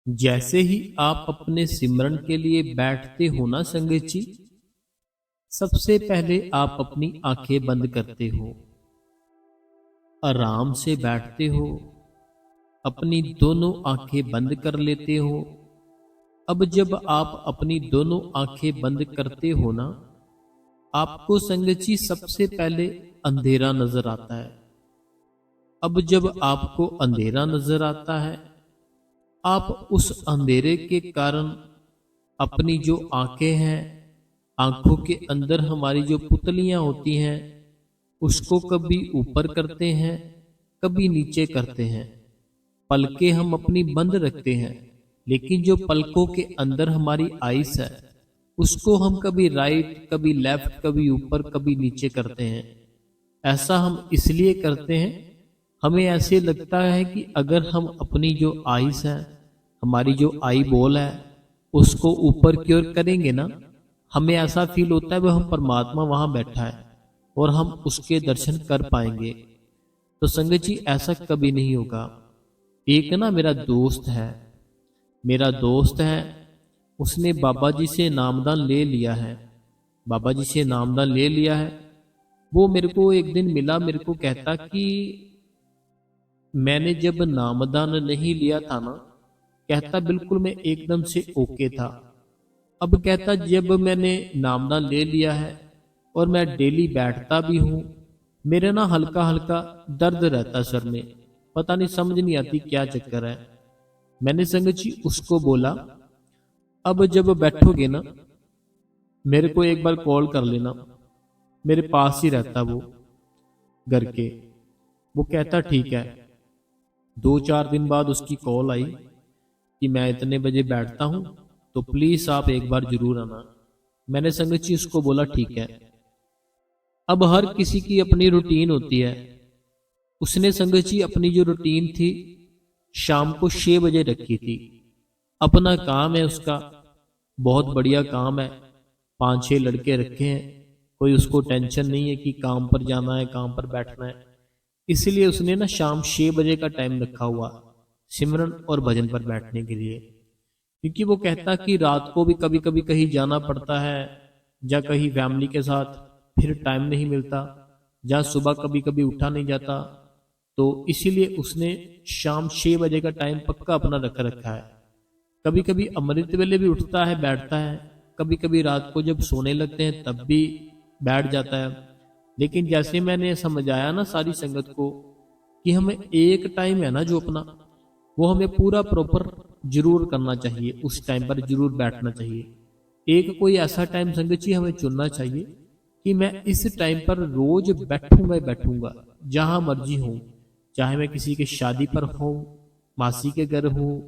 जैसे ही आप अपने सिमरन के लिए बैठते हो ना संगत जी, सबसे पहले आप अपनी आंखें बंद करते हो, आराम से बैठते हो, अपनी दोनों आंखें बंद कर लेते हो। अब जब आप अपनी दोनों आंखें बंद करते हो ना, आपको संगत जी सबसे पहले अंधेरा नजर आता है। अब जब आपको अंधेरा नजर आता है, आप उस अंधेरे के कारण अपनी जो आंखें हैं, आंखों के अंदर हमारी जो पुतलियां होती हैं, उसको कभी ऊपर करते हैं, कभी नीचे करते हैं। पलकें हम अपनी बंद रखते हैं, लेकिन जो पलकों के अंदर हमारी आइस है, उसको हम कभी राइट, कभी लेफ्ट, कभी ऊपर, कभी नीचे करते हैं। ऐसा हम इसलिए करते हैं, हमें ऐसे लगता है कि अगर हम अपनी जो आइस है, हमारी जो आई बॉल है, उसको ऊपर की ओर करेंगे ना, हमें ऐसा फील होता है वह हम परमात्मा वहां बैठा है और हम उसके दर्शन कर पाएंगे। तो संगत जी ऐसा कभी नहीं होगा। एक ना मेरा दोस्त है, उसने बाबा जी से नामदान ले लिया है। बाबा जी से नामदान ले लिया है। वो मेरे को एक दिन मिला, मेरे को कहता कि मैंने जब नामदान नहीं लिया था ना, कहता बिल्कुल मैं एकदम से ओके था। अब कहता जब मैंने नामदान ले लिया है और मैं डेली बैठता भी हूँ, मेरे ना हल्का हल्का दर्द रहता सर में, पता नहीं समझ नहीं आती क्या चक्कर है। मैंने संगत जी उसको बोला, अब जब बैठोगे ना, मेरे को एक बार कॉल कर लेना, मेरे पास ही रहता वो घर के। वो कहता ठीक है। 2-4 दिन बाद उसकी कॉल आई कि मैं इतने बजे बैठता हूँ, तो प्लीज आप एक बार जरूर आना। मैंने संगत जी उसको बोला ठीक है। अब हर किसी की अपनी रूटीन होती है। उसने संगत जी अपनी जो रूटीन थी, शाम को 6 बजे रखी थी। अपना काम है उसका, बहुत बढ़िया काम है, 5-6 लड़के रखे हैं, कोई उसको टेंशन नहीं है कि काम पर जाना है, काम पर बैठना है। इसलिए उसने ना शाम 6 बजे का टाइम रखा हुआ सिमरन और भजन पर बैठने के लिए। क्योंकि वो कहता कि रात को भी कभी कभी कहीं जाना पड़ता है, या कहीं फैमिली के साथ, फिर टाइम नहीं मिलता, या सुबह कभी कभी उठा नहीं जाता। तो इसीलिए उसने शाम 6 बजे का टाइम पक्का अपना रख रखा है। कभी कभी अमृत वेले भी उठता है, बैठता है, कभी कभी रात को जब सोने लगते हैं तब भी बैठ जाता है। लेकिन जैसे मैंने समझाया ना सारी संगत को, कि हमें एक टाइम है ना जो अपना, वो हमें पूरा प्रॉपर जरूर करना चाहिए, उस टाइम पर जरूर बैठना चाहिए। एक कोई ऐसा टाइम संगत जी हमें चुनना चाहिए कि मैं इस टाइम पर रोज बैठूंगा ही बैठूंगा, जहां मर्जी हूं। चाहे मैं किसी के शादी पर हूं, मासी के घर हूं,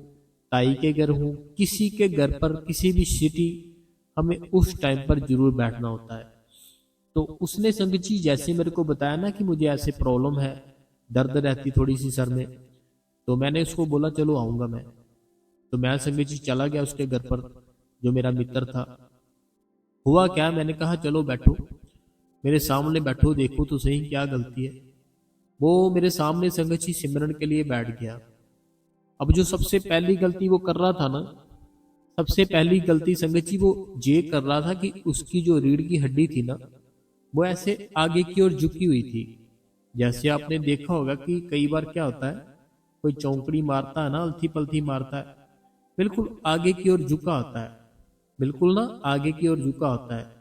ताई के घर हूं, किसी के घर पर, किसी भी सिटी, हमें उस टाइम पर जरूर बैठना होता है। तो उसने संगत जी जैसे मेरे को बताया ना कि मुझे ऐसे प्रॉब्लम है, दर्द रहती थोड़ी सी सर में, तो मैंने उसको बोला चलो आऊंगा मैं। तो मैं संगत जी चला गया उसके घर पर, जो मेरा मित्र था। हुआ क्या, मैंने कहा चलो बैठो, मेरे सामने बैठो, देखो तो सही क्या गलती है। वो मेरे सामने संगत जी सिमरन के लिए बैठ गया। अब जो सबसे पहली गलती वो कर रहा था ना, सबसे पहली गलती संगत जी वो ये कर रहा था कि उसकी जो रीढ़ की हड्डी थी ना, वो ऐसे आगे की ओर झुकी हुई थी। जैसे आपने देखा होगा कि कई बार क्या होता है, कोई चौंकड़ी मारता है ना, अलथी पलथी मारता है, बिल्कुल आगे की ओर झुका होता है, बिल्कुल ना आगे की ओर झुका होता है।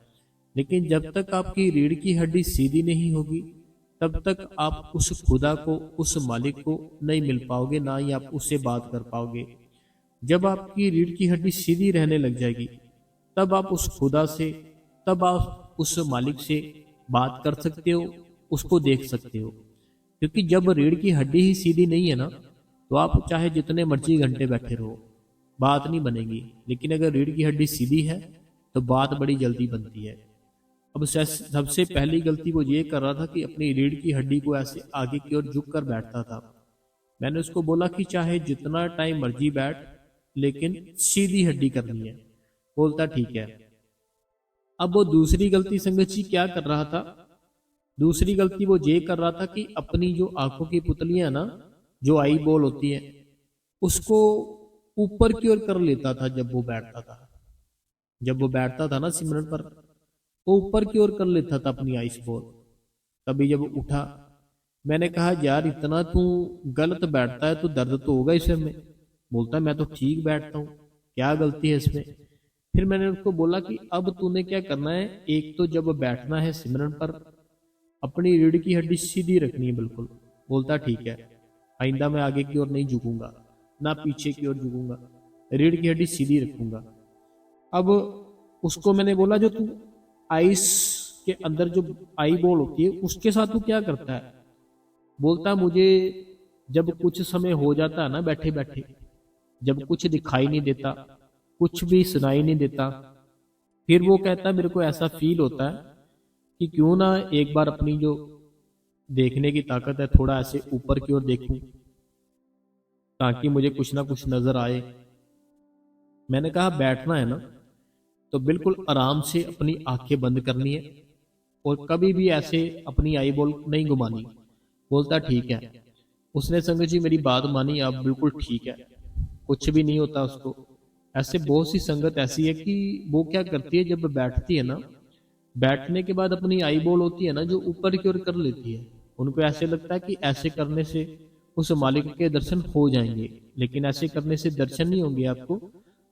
लेकिन जब तक आपकी रीढ़ की हड्डी सीधी नहीं होगी, तब तक आप उस खुदा को, उस मालिक को नहीं मिल पाओगे, ना ही आप उससे बात कर पाओगे। जब आपकी रीढ़ की हड्डी सीधी रहने लग जाएगी, तब आप उस खुदा से, तब आप उस मालिक से बात कर सकते हो, उसको देख सकते हो। क्योंकि जब रीढ़ की हड्डी ही सीधी नहीं है ना, तो आप चाहे जितने मर्जी घंटे बैठे रहो, बात नहीं बनेगी। लेकिन अगर रीढ़ की हड्डी सीधी है, तो बात बड़ी जल्दी बनती है। अब सबसे पहली गलती वो ये कर रहा था कि अपनी रीढ़ की हड्डी को ऐसे आगे की ओर झुक कर बैठता था। मैंने उसको बोला कि चाहे जितना टाइम मर्जी बैठ, लेकिन सीधी हड्डी करनी है। बोलता ठीक है। अब वो दूसरी गलती संगत जी क्या कर रहा था, दूसरी गलती वो ये कर रहा था कि अपनी जो आंखों की पुतलियां ना, जो आई बॉल होती है, उसको ऊपर की ओर कर लेता था जब वो बैठता था। जब वो बैठता था ना सिमरन पर, वो ऊपर की ओर कर लेता था अपनी आइस बॉल। तभी जब उठा, मैंने कहा यार इतना तू गलत बैठता है तो दर्द तो होगा इसमें। बोलता मैं तो ठीक बैठता हूँ, क्या गलती है इसमें। फिर मैंने उसको बोला कि अब तूने क्या करना है, एक तो जब बैठना है सिमरन पर अपनी रीढ़ की हड्डी सीधी रखनी है बिल्कुल। बोलता ठीक है, आइंदा मैं आगे की ओर नहीं झुकूंगा, ना पीछे की ओर झुकूंगा, रीढ़ की हड्डी सीधी रखूंगा। अब उसको मैंने बोला जो तू आइस के अंदर जो आई बॉल होती है उसके साथ तू क्या करता है। बोलता मुझे जब कुछ समय हो जाता है ना बैठे बैठे, जब कुछ दिखाई नहीं देता, कुछ भी सुनाई नहीं देता, फिर वो कहता है मेरे को ऐसा फील होता है कि क्यों ना एक बार अपनी जो देखने की ताकत है थोड़ा ऐसे ऊपर की ओर देखूं, ताकि मुझे कुछ ना कुछ नजर आए। मैंने कहा बैठना है ना तो बिल्कुल आराम से अपनी आंखें बंद करनी है और कभी भी ऐसे अपनी आई बॉल नहीं घुमानी। बोलता ठीक है। उसने संगत जी मेरी बात मानी, अब बिल्कुल ठीक है, कुछ भी नहीं होता उसको। ऐसे बहुत सी संगत ऐसी है कि वो क्या करती है, जब बैठती है ना, बैठने के बाद अपनी आई बॉल होती है ना जो ऊपर की ओर कर लेती है। उनको ऐसे लगता है कि ऐसे करने से उस मालिक के दर्शन हो जाएंगे, लेकिन ऐसे करने से दर्शन नहीं होंगे आपको,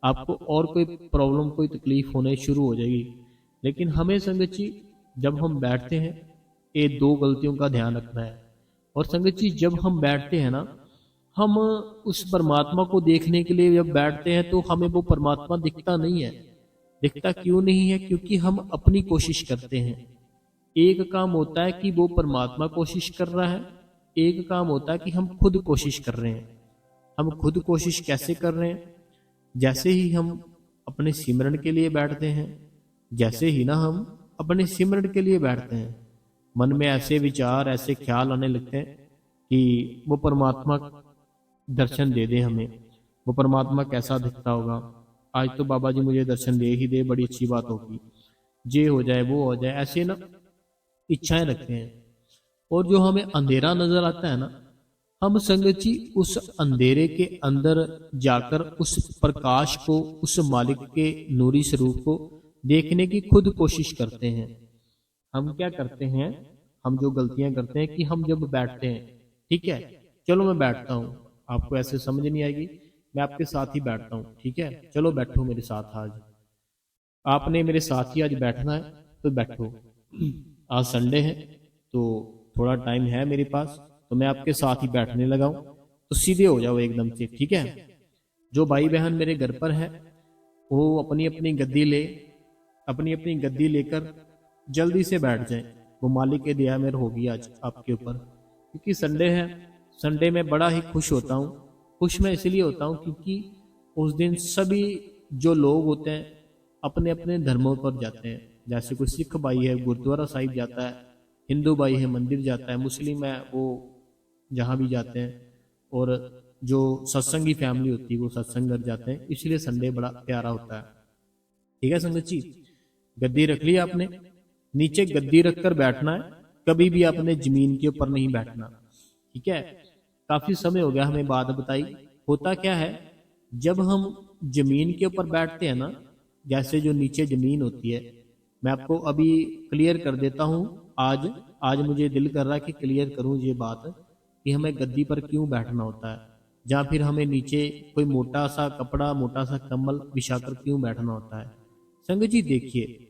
आपको और कोई प्रॉब्लम कोई तकलीफ होने शुरू हो जाएगी। लेकिन हमें संगत जी जब हम बैठते हैं ये दो गलतियों का ध्यान रखना है। और संगत जी जब हम बैठते हैं ना, हम उस परमात्मा को देखने के लिए जब बैठते हैं तो हमें वो परमात्मा दिखता नहीं है। दिखता क्यों नहीं है, क्योंकि हम अपनी कोशिश करते हैं। एक काम होता है कि वो परमात्मा कोशिश कर रहा है, एक काम होता है कि हम खुद कोशिश कर रहे हैं। हम खुद कोशिश कैसे कर रहे हैं, जैसे ही हम अपने सिमरन के लिए बैठते हैं, जैसे ही ना हम अपने सिमरन के लिए बैठते हैं, मन में ऐसे विचार ऐसे ख्याल आने लगते हैं कि वो परमात्मा दर्शन दे दे हमें, वो परमात्मा कैसा दिखता होगा, आज तो बाबा जी मुझे दर्शन दे ही दे, बड़ी अच्छी बात होगी, ये हो जाए वो हो जाए, ऐसे ना इच्छाएं रखते हैं। और जो हमें अंधेरा नजर आता है ना, हम संगत जी उस अंधेरे के अंदर जाकर उस प्रकाश को, उस मालिक के नूरी स्वरूप को देखने की खुद कोशिश करते हैं। हम क्या करते हैं, हम जो गलतियां करते हैं कि हम जब बैठते हैं, ठीक है चलो मैं बैठता हूँ, आपको ऐसे समझ नहीं आएगी, मैं आपके साथ ही बैठता हूँ, ठीक है चलो बैठो मेरे साथ, आज आपने मेरे साथ ही आज बैठना है तो बैठो। आज संडे है तो थोड़ा टाइम है मेरे पास, तो मैं आपके साथ ही बैठने लगा हूं, तो सीधे हो जाओ एकदम से, ठीक है। जो भाई बहन मेरे घर पर है वो अपनी अपनी गद्दी ले, अपनी अपनी गद्दी लेकर जल्दी से बैठ जाएं। वो मालिक के दया मेहर होगी आज आपके ऊपर, क्योंकि संडे है। संडे में बड़ा ही खुश होता हूँ। खुश मैं इसलिए होता हूँ क्योंकि उस दिन सभी जो लोग होते हैं अपने अपने धर्मों पर जाते हैं। जैसे कोई सिख भाई है गुरुद्वारा साहिब जाता है, हिंदू भाई है मंदिर जाता है, मुस्लिम है वो जहाँ भी जाते हैं, और जो सत्संगी फैमिली होती है वो सत्संग कर जाते हैं। इसलिए संडे बड़ा प्यारा होता है, ठीक है संगत जी। गद्दी रख ली आपने, नीचे गद्दी रखकर बैठना है, कभी भी आपने जमीन के ऊपर नहीं बैठना, ठीक है। काफी समय हो गया हमें बात बताई। होता क्या है, जब हम जमीन के ऊपर बैठते हैं ना, जैसे जो नीचे जमीन होती है, मैं आपको अभी क्लियर कर देता हूँ। आज आज मुझे दिल कर रहा है कि क्लियर करूँ ये बात कि हमें गद्दी पर क्यों बैठना होता है, या फिर हमें नीचे कोई मोटा सा कपड़ा मोटा सा कंबल बिछाकर क्यों बैठना होता है। संगत जी देखिए,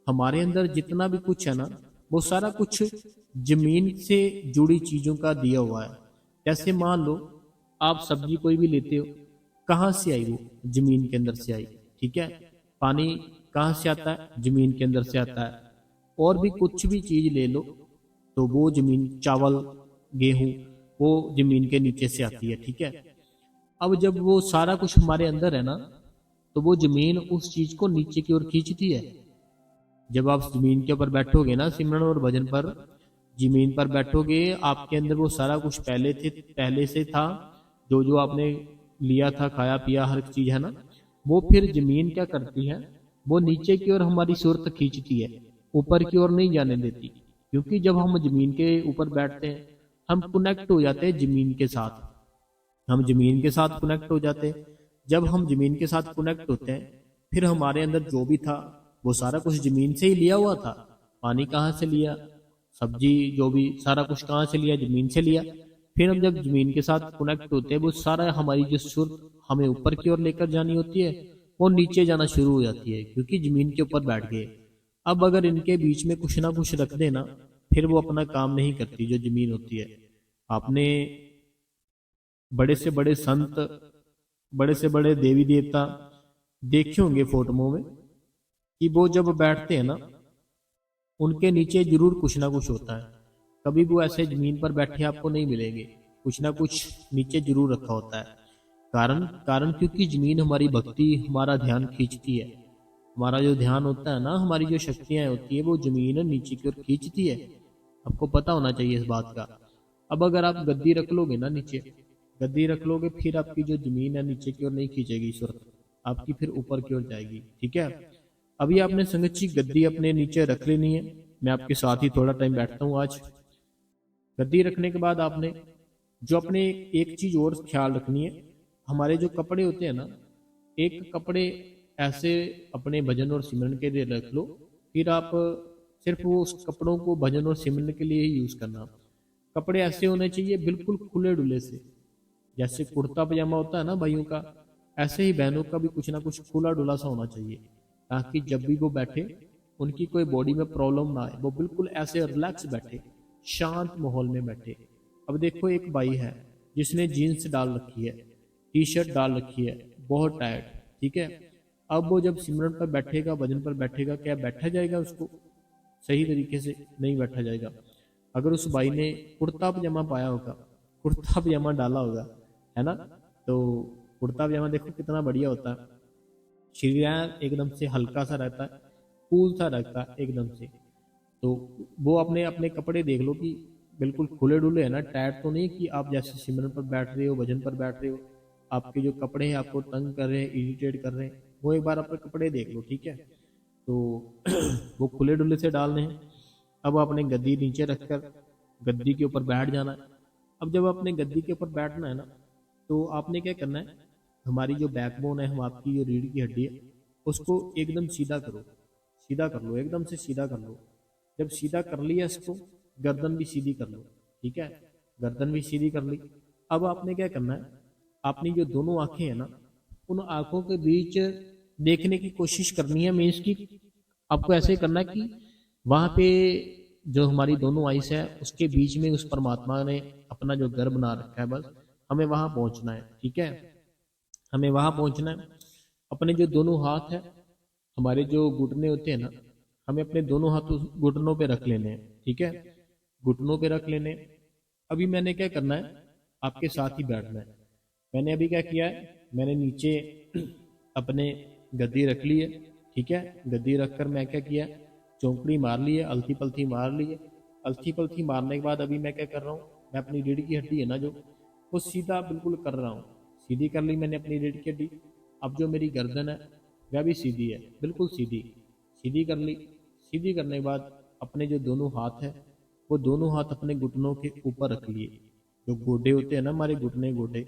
हमारे अंदर जितना भी कुछ है ना, वो सारा कुछ जमीन से जुड़ी चीजों का दिया हुआ है। जैसे मान लो आप सब्जी कोई भी लेते हो, कहाँ से आई, वो जमीन के अंदर से आई, ठीक है। पानी कहाँ से आता है, जमीन के अंदर से आता है। और भी कुछ भी चीज ले लो तो वो जमीन, चावल गेहूं, वो जमीन के नीचे से आती है, ठीक है। अब जब वो सारा कुछ हमारे अंदर है ना, तो वो जमीन उस चीज को नीचे की ओर खींचती है। जब आप जमीन के ऊपर बैठोगे ना सिमरन और भजन पर, जमीन पर बैठोगे, आपके अंदर वो सारा कुछ पहले से था, जो जो आपने लिया था खाया पिया हर चीज है ना, वो फिर जमीन क्या करती है, वो नीचे की ओर हमारी सूरत खींचती है, ऊपर की ओर नहीं जाने देती। क्योंकि जब हम जमीन के ऊपर बैठते हैं हम कनेक्ट हो जाते हैं जमीन के साथ, हम जमीन के साथ कनेक्ट हो जाते हैं। जब हम ज़मीन के साथ कनेक्ट होते हैं, फिर हमारे अंदर जो भी था वो सारा कुछ ज़मीन से ही लिया हुआ था। पानी कहाँ से लिया, सब्जी जो भी सारा कुछ कहाँ से लिया, ज़मीन से लिया। फिर हम जब ज़मीन के साथ कनेक्ट होते हैं, वो सारा हमारी जो सुर हमें ऊपर की ओर लेकर जानी होती है, वो नीचे जाना शुरू हो जाती है, क्योंकि ज़मीन के ऊपर बैठ गए। अब अगर इनके बीच में कुछ ना कुछ रख देना, फिर वो अपना काम नहीं करती जो ज़मीन होती है। आपने बड़े से बड़े संत, बड़े से बड़े देवी देवता देखे होंगे फोटोओं में, कि वो जब बैठते हैं ना, उनके नीचे जरूर कुछ ना कुछ होता है। कभी वो ऐसे जमीन पर बैठे आपको नहीं मिलेंगे, कुछ ना कुछ नीचे जरूर रखा होता है। कारण कारण क्योंकि जमीन हमारी भक्ति, हमारा ध्यान खींचती है। हमारा जो ध्यान होता है ना, हमारी जो शक्तियां होती है, वो जमीन नीचे की ओर खींचती है। आपको पता होना चाहिए इस बात का। अब अगर आप गद्दी रख लोगे ना नीचे, गद्दी रख लोगे, फिर आपकी जो जमीन है नीचे की ओर नहीं खींचेगी सूरत, आपकी फिर ऊपर की ओर जाएगी। ठीक है। अभी आपने संगत जी गद्दी अपने नीचे रख लेनी है। मैं आपके साथ ही थोड़ा टाइम बैठता हूँ आज। गद्दी रखने के बाद आपने जो अपने एक चीज और ख्याल रखनी है, हमारे जो कपड़े होते हैं ना, एक कपड़े ऐसे अपने भजन और सिमरन के लिए रख लो। फिर आप सिर्फ वो उस कपड़ों को भजन और सिमरन के लिए ही यूज करना। कपड़े ऐसे होने चाहिए बिल्कुल खुले डुले से, जैसे कुर्ता पजामा होता है ना भाइयों का, ऐसे ही बहनों का भी कुछ ना कुछ खुला डुला सा होना चाहिए, ताकि जब भी वो बैठे उनकी कोई बॉडी में प्रॉब्लम ना आए, वो बिल्कुल ऐसे रिलैक्स बैठे, शांत माहौल में बैठे। अब देखो एक भाई है जिसने जीन्स डाल रखी है, टी शर्ट डाल रखी है, बहुत टाइट, ठीक है। अब वो जब सिमरन पर बैठेगा, भजन पर बैठेगा, क्या बैठा जाएगा उसको सही तरीके से? नहीं बैठा जाएगा। अगर उस भाई ने कुर्ता पजामा पाया होगा, कुर्ता पजामा डाला होगा, है ना, तो कुर्ता पजामा देखो कितना बढ़िया होता है, शरीर एकदम से हल्का सा रहता है, कूल सा रहता है एकदम से। तो वो अपने अपने कपड़े देख लो कि बिल्कुल खुले डुले है ना, टाइट तो नहीं कि आप जैसे सिमरन पर बैठ रहे हो, भजन पर बैठ रहे हो, आपके जो कपड़े हैं आपको तंग कर रहे हैं, इरिटेट कर रहे हैं। वो एक बार अपने कपड़े देख लो, ठीक है। तो वो खुले डुले से डालने हैं। अब आपने गद्दी नीचे रखकर गद्दी के ऊपर बैठ जाना है। अब जब आपने गद्दी के ऊपर बैठना है ना, तो आपने क्या करना है, हमारी जो बैकबोन है, हम आपकी जो रीढ़ की हड्डी है, उसको एकदम सीधा करो, सीधा कर लो, एकदम से सीधा कर लो। जब सीधा कर लिया इसको, गर्दन भी सीधी कर लो, ठीक है, गर्दन भी सीधी कर ली। अब आपने क्या करना है, अपनी जो दोनों आंखें हैं ना, उन आंखों के बीच देखने की कोशिश करनी है। मीन्स की आपको ऐसे करना है कि वहां पे जो हमारी दोनों आइस है, उसके बीच में उस परमात्मा ने अपना जो घर बना रखा है, बस हमें वहां पहुंचना है, ठीक है। हमें वहां पहुंचना है। अपने जो दोनों हाथ है, हमारे जो घुटने होते हैं ना, हमें अपने दोनों हाथ उस घुटनों पे रख लेने हैं, ठीक है, घुटनों पे रख लेने हैं। अभी मैंने क्या करना है, आपके साथ ही बैठना है। मैंने अभी क्या किया है, मैंने नीचे अपने गद्दी रख ली है, ठीक है। गद्दी रखकर मैं क्या किया, चौंकड़ी मार ली है, अलथी पलथी मार ली है। अलथी पलथी मारने के बाद अभी मैं क्या कर रहा हूँ, मैं अपनी रीढ़ की हड्डी है ना जो, वो सीधा बिल्कुल कर रहा हूँ। सीधी कर ली मैंने अपनी रीढ़ की हड्डी। अब जो मेरी गर्दन है वह भी सीधी है, बिल्कुल सीधी, सीधी कर ली। सीधी करने के बाद अपने जो दोनों हाथ है, वो दोनों हाथ अपने घुटनों के ऊपर रख लिए। जो गोडे होते हैं ना हमारे घुटने गोडे,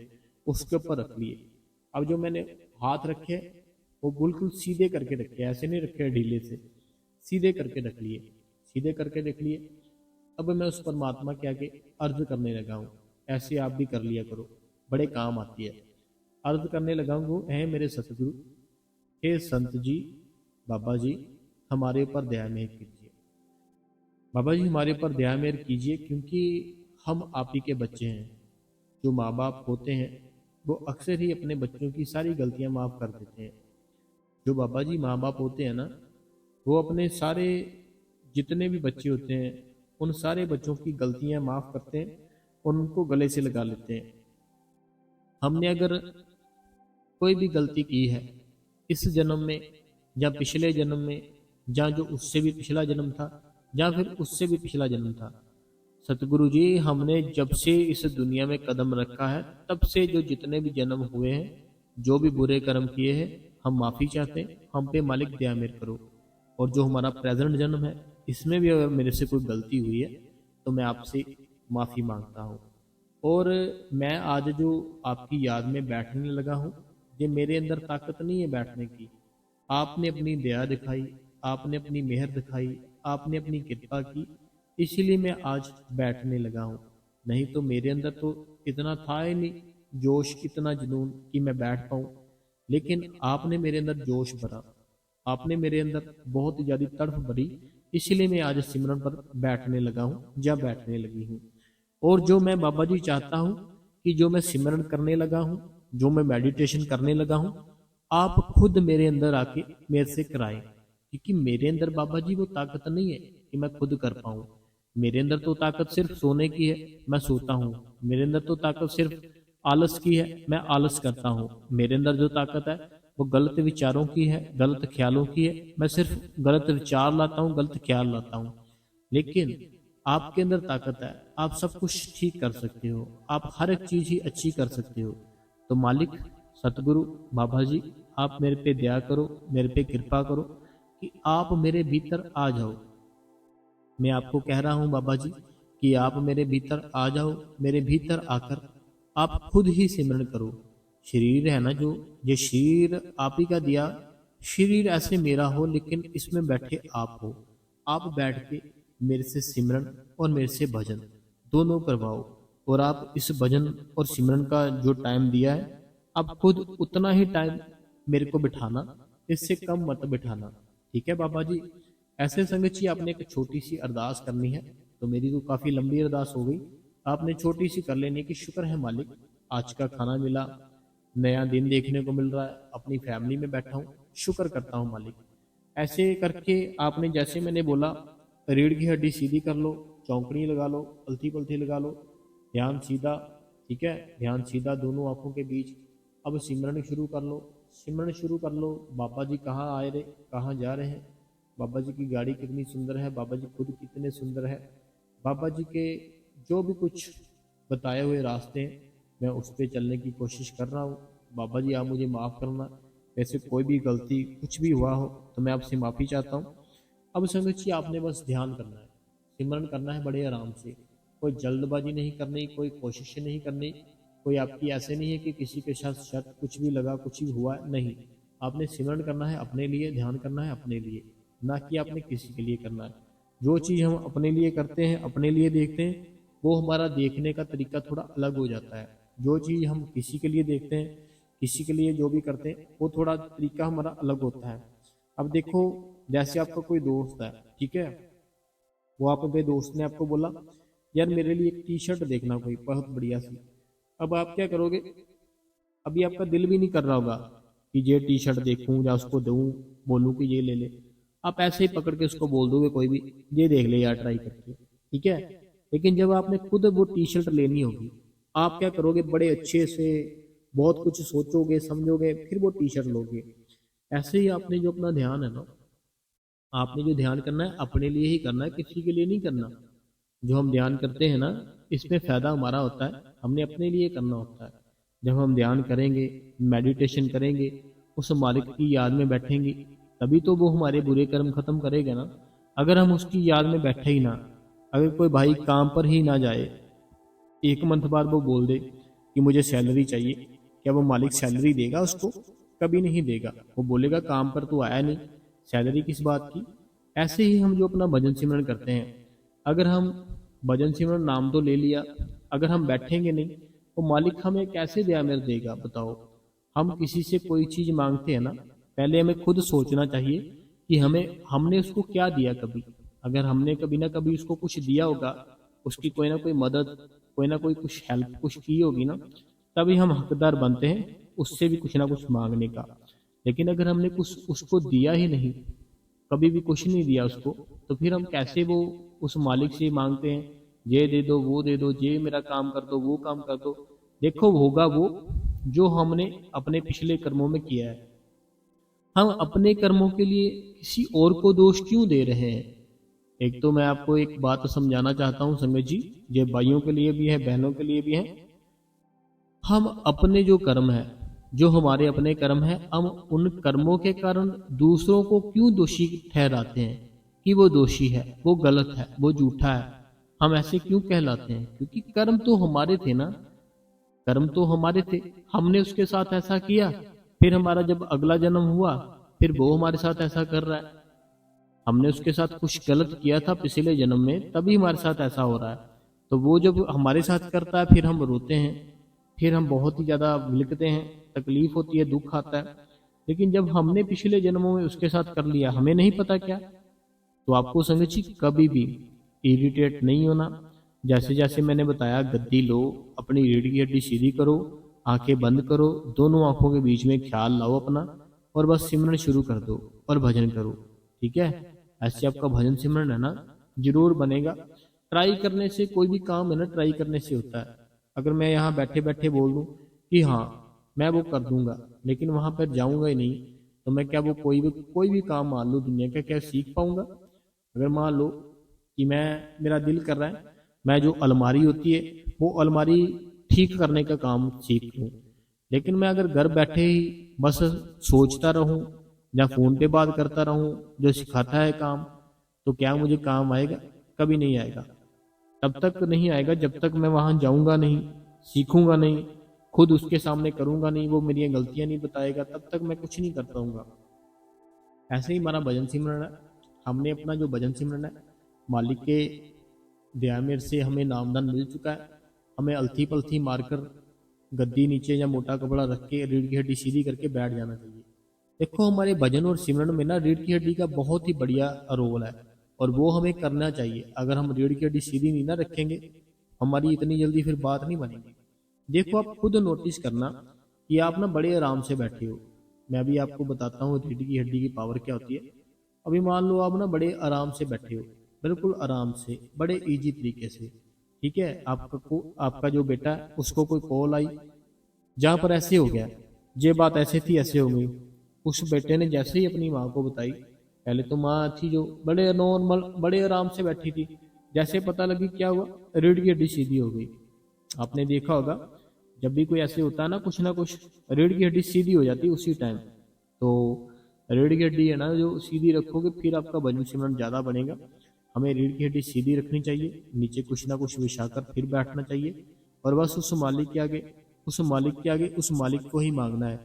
उसके ऊपर रख लिए। अब जो मैंने हाथ रखे, वो बिल्कुल सीधे करके रखे, ऐसे नहीं रखे ढीले से, सीधे करके रख लिए, सीधे करके रख लिए। अब मैं उस परमात्मा के आगे अर्ज करने लगा हूँ। ऐसे आप भी कर लिया करो, बड़े काम आती है। अर्ज करने लगा हूँ, है मेरे सतगुरु, हे संत जी, बाबा जी, हमारे ऊपर दया मेहर कीजिए। बाबा जी हमारे ऊपर दया मेहर कीजिए, क्योंकि हम आप ही के बच्चे हैं। जो माँ बाप होते हैं वो अक्सर ही अपने बच्चों की सारी गलतियां माफ़ कर देते हैं। जो बाबा जी माँ बाप होते हैं ना, वो अपने सारे जितने भी बच्चे होते हैं, उन सारे बच्चों की गलतियां माफ़ करते हैं, उनको गले से लगा लेते हैं। हमने अगर कोई भी गलती की है इस जन्म में या पिछले जन्म में, या जो उससे भी पिछला जन्म था, या फिर उससे भी पिछला जन्म था, सतगुरु जी हमने जब से इस दुनिया में कदम रखा है, तब से जो जितने भी जन्म हुए हैं, जो भी बुरे कर्म किए हैं, हम माफ़ी चाहते हैं। हम पे मालिक दया मेहर करो। और जो हमारा प्रेजेंट जन्म है, इसमें भी अगर मेरे से कोई गलती हुई है, तो मैं आपसे माफ़ी मांगता हूँ। और मैं आज जो आपकी याद में बैठने लगा हूँ, ये मेरे अंदर ताकत नहीं है बैठने की। आपने अपनी दया दिखाई, आपने अपनी मेहर दिखाई, आपने अपनी कृपा की, इसीलिए मैं आज बैठने लगा हूँ। नहीं तो मेरे अंदर तो इतना था ही नहीं जोश, इतना जुनून कि मैं बैठ पाऊँ। लेकिन आपने मेरे अंदर जोश भरा, आपने मेरे अंदर बहुत ही ज्यादा तड़प भरी, इसलिए मैं आज सिमरन पर बैठने लगा हूँ या बैठने लगी हूँ। और जो मैं बाबा जी चाहता हूँ कि जो मैं सिमरन करने लगा हूँ, जो मैं मेडिटेशन करने लगा हूँ, आप खुद मेरे अंदर आके मेरे से कराएं। क्योंकि मेरे अंदर बाबा जी वो ताकत नहीं है कि मैं खुद कर पाऊँ। मेरे अंदर तो ताकत सिर्फ सोने की है, मैं सोता हूँ। मेरे अंदर तो ताकत सिर्फ आलस की है, मैं आलस करता हूँ। मेरे अंदर जो ताकत है वो गलत विचारों की है, गलत ख्यालों की है, मैं सिर्फ गलत विचार लाता हूँ, गलत ख्याल लाता हूँ। लेकिन आपके अंदर ताकत है, आप सब कुछ ठीक कर सकते हो, आप हर एक चीज ही अच्छी कर सकते हो। तो मालिक, सतगुरु, बाबा जी, आप मेरे पे दया करो, मेरे पे कृपा करो कि आप मेरे भीतर आ जाओ। मैं आपको कह रहा हूँ बाबा जी कि आप मेरे भीतर आ जाओ। मेरे भीतर आकर आप खुद ही सिमरन करो। शरीर है ना जो, ये शरीर आप ही का दिया। शरीर ऐसे मेरा हो लेकिन इसमें बैठे आप हो। आप बैठ के मेरे से सिमरन और मेरे से भजन दोनों करवाओ। और आप इस भजन और सिमरन का जो टाइम दिया है, आप खुद उतना ही टाइम मेरे को बिठाना, इससे कम मत बिठाना। ठीक है बाबा जी। ऐसे संगत जी, आपने एक छोटी सी अरदास करनी है। तो मेरी तो काफी लंबी अरदास हो गई, आपने छोटी सी कर लेनी है कि शुक्र है मालिक, आज का खाना मिला, नया दिन देखने को मिल रहा है, अपनी फैमिली में बैठा हूँ, शुक्र करता हूँ मालिक। ऐसे करके आपने जैसे मैंने बोला, रीढ़ की हड्डी सीधी कर लो, चौंकड़ी लगा लो, पलथी पलथी लगा लो, ध्यान सीधा। ठीक है, ध्यान सीधा दोनों आंखों के बीच। अब सिमरन शुरू कर लो, सिमरन शुरू कर लो। बाबा जी कहाँ आए रहे, कहाँ जा रहे हैं, बाबा जी की गाड़ी कितनी सुंदर है, बाबा जी खुद कितने सुंदर है, बाबा जी के जो भी कुछ बताए हुए रास्ते हैं, मैं उस पर चलने की कोशिश कर रहा हूँ। बाबा जी आप मुझे माफ़ करना, वैसे कोई भी गलती कुछ भी हुआ हो तो मैं आपसे माफ़ी चाहता हूँ। अब संगत जी, आपने बस ध्यान करना है, सिमरन करना है बड़े आराम से। कोई जल्दबाजी नहीं करनी, कोई कोशिश नहीं करनी, कोई आपकी ऐसे नहीं है कि किसी के साथ शक कुछ भी लगा, कुछ भी हुआ, नहीं। आपने सिमरन करना है अपने लिए, ध्यान करना है अपने लिए, ना कि आपने किसी के लिए करना है। जो चीज़ हम अपने लिए करते हैं, अपने लिए देखते हैं, वो हमारा देखने का तरीका थोड़ा अलग हो जाता है। जो चीज़ हम किसी के लिए देखते हैं, किसी के लिए जो भी करते हैं, वो थोड़ा तरीका हमारा अलग होता है। अब देखो, जैसे आपका कोई दोस्त है, ठीक है, वो आपके दोस्त ने आपको बोला यार मेरे लिए एक टी शर्ट देखना कोई बहुत बढ़िया सी। अब आप क्या करोगे, अभी आपका दिल भी नहीं कर रहा होगा कि ये टी शर्ट देखूं या उसको दूं, बोलूं कि ये ले ले। आप ऐसे ही पकड़ के उसको बोल दोगे कोई भी, ये देख ले यार ट्राई करके, ठीक है। लेकिन जब आपने खुद वो टी शर्ट लेनी होगी, आप क्या करोगे, बड़े अच्छे से बहुत कुछ सोचोगे समझोगे, फिर वो टी शर्ट लोगे। ऐसे ही आपने जो अपना ध्यान है ना, आपने जो ध्यान करना है अपने लिए ही करना है, किसी के लिए नहीं करना। जो हम ध्यान करते हैं ना, इसमें फायदा हमारा होता है, हमने अपने लिए करना होता है। जब हम ध्यान करेंगे, मेडिटेशन करेंगे, उस मालिक की याद में बैठेंगे, तभी तो वो हमारे बुरे कर्म खत्म करेगा ना। अगर हम उसकी याद में बैठे ही ना, अगर कोई भाई काम पर ही ना जाए, एक मंथ बाद वो बोल दे कि मुझे सैलरी चाहिए, क्या वो मालिक सैलरी देगा उसको? कभी नहीं देगा। वो बोलेगा काम पर तो आया नहीं, सैलरी किस बात की। ऐसे ही हम जो अपना भजन सिमरन करते हैं, अगर हम भजन सिमरन नाम तो ले लिया, अगर हम बैठेंगे नहीं, तो मालिक हमें कैसे दया मेर देगा बताओ। हम किसी से कोई चीज मांगते हैं ना, पहले हमें खुद सोचना चाहिए कि हमें हमने उसको क्या दिया कभी। अगर हमने कभी ना कभी उसको कुछ दिया होगा, उसकी कोई ना कोई मदद, कोई ना कोई कुछ हेल्प कुछ की होगी ना, तभी हम हकदार बनते हैं उससे भी कुछ ना कुछ मांगने का। लेकिन अगर हमने कुछ उसको दिया ही नहीं, कभी भी कुछ नहीं दिया उसको, तो फिर हम कैसे वो उस मालिक से मांगते हैं, ये दे दो, वो दे दो, ये मेरा काम कर दो, वो काम कर दो। देखो होगा वो जो हमने अपने पिछले कर्मों में किया है। हम अपने कर्मों के लिए किसी और को दोष क्यों दे रहे हैं? एक तो मैं आपको एक बात समझाना चाहता हूँ संगत जी, ये भाइयों के लिए भी है, बहनों के लिए भी है। हम अपने जो कर्म है, जो हमारे अपने कर्म है, हम उन कर्मों के कारण दूसरों को क्यों दोषी ठहराते हैं कि वो दोषी है, वो गलत है, वो झूठा है। हम ऐसे क्यों कहलाते हैं? क्योंकि कर्म तो हमारे थे ना, कर्म तो हमारे थे, हमने उसके साथ ऐसा किया। फिर हमारा जब अगला जन्म हुआ, फिर वो हमारे साथ ऐसा कर रहा है। हमने उसके साथ कुछ गलत किया था पिछले जन्म में, तभी हमारे साथ ऐसा हो रहा है। तो वो जब हमारे साथ करता है, फिर हम रोते हैं, फिर हम बहुत ही ज़्यादा विलकते हैं, तकलीफ होती है, दुख आता है। लेकिन जब हमने पिछले जन्मों में उसके साथ कर लिया, हमें नहीं पता क्या। तो आपको संगत जी कभी भी इरिटेट नहीं होना। जैसे जैसे मैंने बताया, गद्दी लो, अपनी रीढ़ की हड्डी सीधी करो, आंखें बंद करो, दोनों आंखों के बीच में ख्याल लाओ अपना, और बस सिमरन शुरू कर दो और भजन करो। ठीक है, ऐसे आपका भजन सिमरन है ना जरूर बनेगा। ट्राई करने से कोई भी काम है ना, ट्राई करने से होता है। अगर मैं यहाँ बैठे बैठे बोल दूँ कि हाँ मैं वो कर दूंगा, लेकिन वहां पर जाऊंगा ही नहीं, तो मैं क्या वो कोई भी काम मान लो दुनिया का, क्या सीख पाऊंगा। अगर मान लो कि मेरा दिल कर रहा है मैं जो अलमारी होती है वो अलमारी ठीक करने का काम सीख लूँ, लेकिन मैं अगर घर बैठे ही बस सोचता रहूं या फोन पे बात करता रहूं जो सिखाता है काम, तो क्या मुझे काम आएगा? कभी नहीं आएगा। तब तक नहीं आएगा जब तक मैं वहां जाऊंगा नहीं, सीखूंगा नहीं, खुद उसके सामने करूंगा नहीं, वो मेरी गलतियां नहीं बताएगा, तब तक मैं कुछ नहीं कर पाऊंगा। ऐसे ही हमारा भजन सिमरन है। हमने अपना जो भजन सिमरन है, मालिक के दया मेर से हमें नामदान मिल चुका है। हमें अलथी पलथी मारकर गद्दी नीचे या मोटा कपड़ा रख के रीढ़ की हड्डी सीधी करके बैठ जाना चाहिए। देखो हमारे भजन और सिमरन में ना रीढ़ की हड्डी का बहुत ही बढ़िया रोल है, और वो हमें करना चाहिए। अगर हम रीढ़ की हड्डी सीधी नहीं ना रखेंगे, हमारी इतनी जल्दी फिर बात नहीं बनेगी। देखो आप खुद नोटिस करना कि आप ना बड़े आराम से बैठे हो। मैं भी आपको बताता हूँ रीढ़ की हड्डी की पावर क्या होती है। अभी मान लो आप ना बड़े आराम से बैठे हो, बिल्कुल आराम से, बड़े इजी तरीके से। ठीक है, आपका जो बेटा है उसको कोई कॉल आई, जहां पर ऐसे हो गया, ये बात ऐसे थी ऐसे हो गई। उस बेटे ने जैसे ही अपनी माँ को बताई, पहले तो माँ थी जो बड़े नॉर्मल बड़े आराम से बैठी थी, जैसे पता लगी क्या हुआ, रीढ़ की हड्डी सीधी हो गई। आपने देखा होगा जब भी कोई ऐसे होता है ना कुछ रीढ़ की हड्डी सीधी हो जाती है उसी टाइम। तो रीढ़ की हड्डी है ना जो सीधी रखोगे, फिर आपका भजन सिमरन ज्यादा बनेगा। हमें रीढ़ की हड्डी सीधी रखनी चाहिए, नीचे कुछ ना कुछ बिछाकर फिर बैठना चाहिए, और बस उस मालिक को ही मांगना है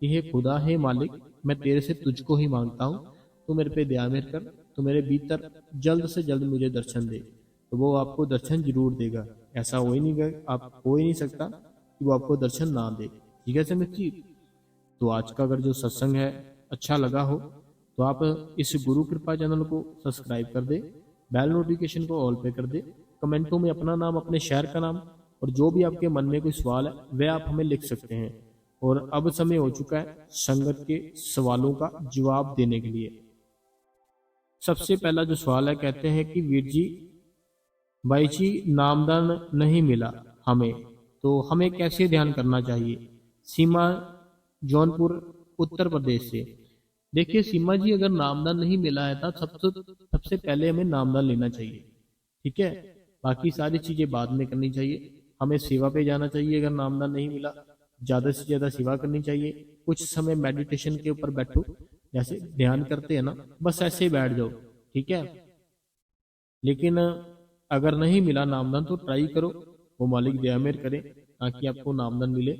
कि हे खुदा, हे मालिक, मैं तेरे से तुझको ही मांगता हूँ, तू मेरे पे दया मेर कर, तू मेरे भीतर जल्द से जल्द मुझे दर्शन दे। तो वो आपको दर्शन जरूर देगा। ऐसा हो ही नहीं सकता कि वो आपको दर्शन ना दे। ठीक है समित जी, तो आज का अगर जो सत्संग है अच्छा लगा हो, तो आप इस गुरु कृपा चैनल को सब्सक्राइब कर दे, बेल नोटिफिकेशन को ऑल पे कर दे, कमेंटों में अपना नाम, अपने शहर का नाम, और जो भी आपके मन में कोई सवाल है वह आप हमें लिख सकते हैं। और अब समय हो चुका है संगत के सवालों का जवाब देने के लिए। सबसे पहला जो सवाल है, कहते हैं कि वीर जी, भाई जी, नामदान नहीं मिला हमें, तो हमें कैसे ध्यान करना चाहिए? सीमा जौनपुर उत्तर प्रदेश से। देखिए सीमा जी, अगर नामदान नहीं मिला है तो सबसे पहले हमें नामदान लेना चाहिए। ठीक है, बाकी सारी चीजें बाद में करनी चाहिए। हमें सेवा पे जाना चाहिए। अगर नामदान नहीं मिला, ज्यादा से ज्यादा सेवा करनी चाहिए। कुछ समय मेडिटेशन के ऊपर बैठो, जैसे ध्यान करते हैं ना, बस ऐसे ही बैठ जाओ। ठीक है, लेकिन अगर नहीं मिला नामदान तो ट्राई करो, वो मालिक दया मेहर करे ताकि आपको नामदान मिले।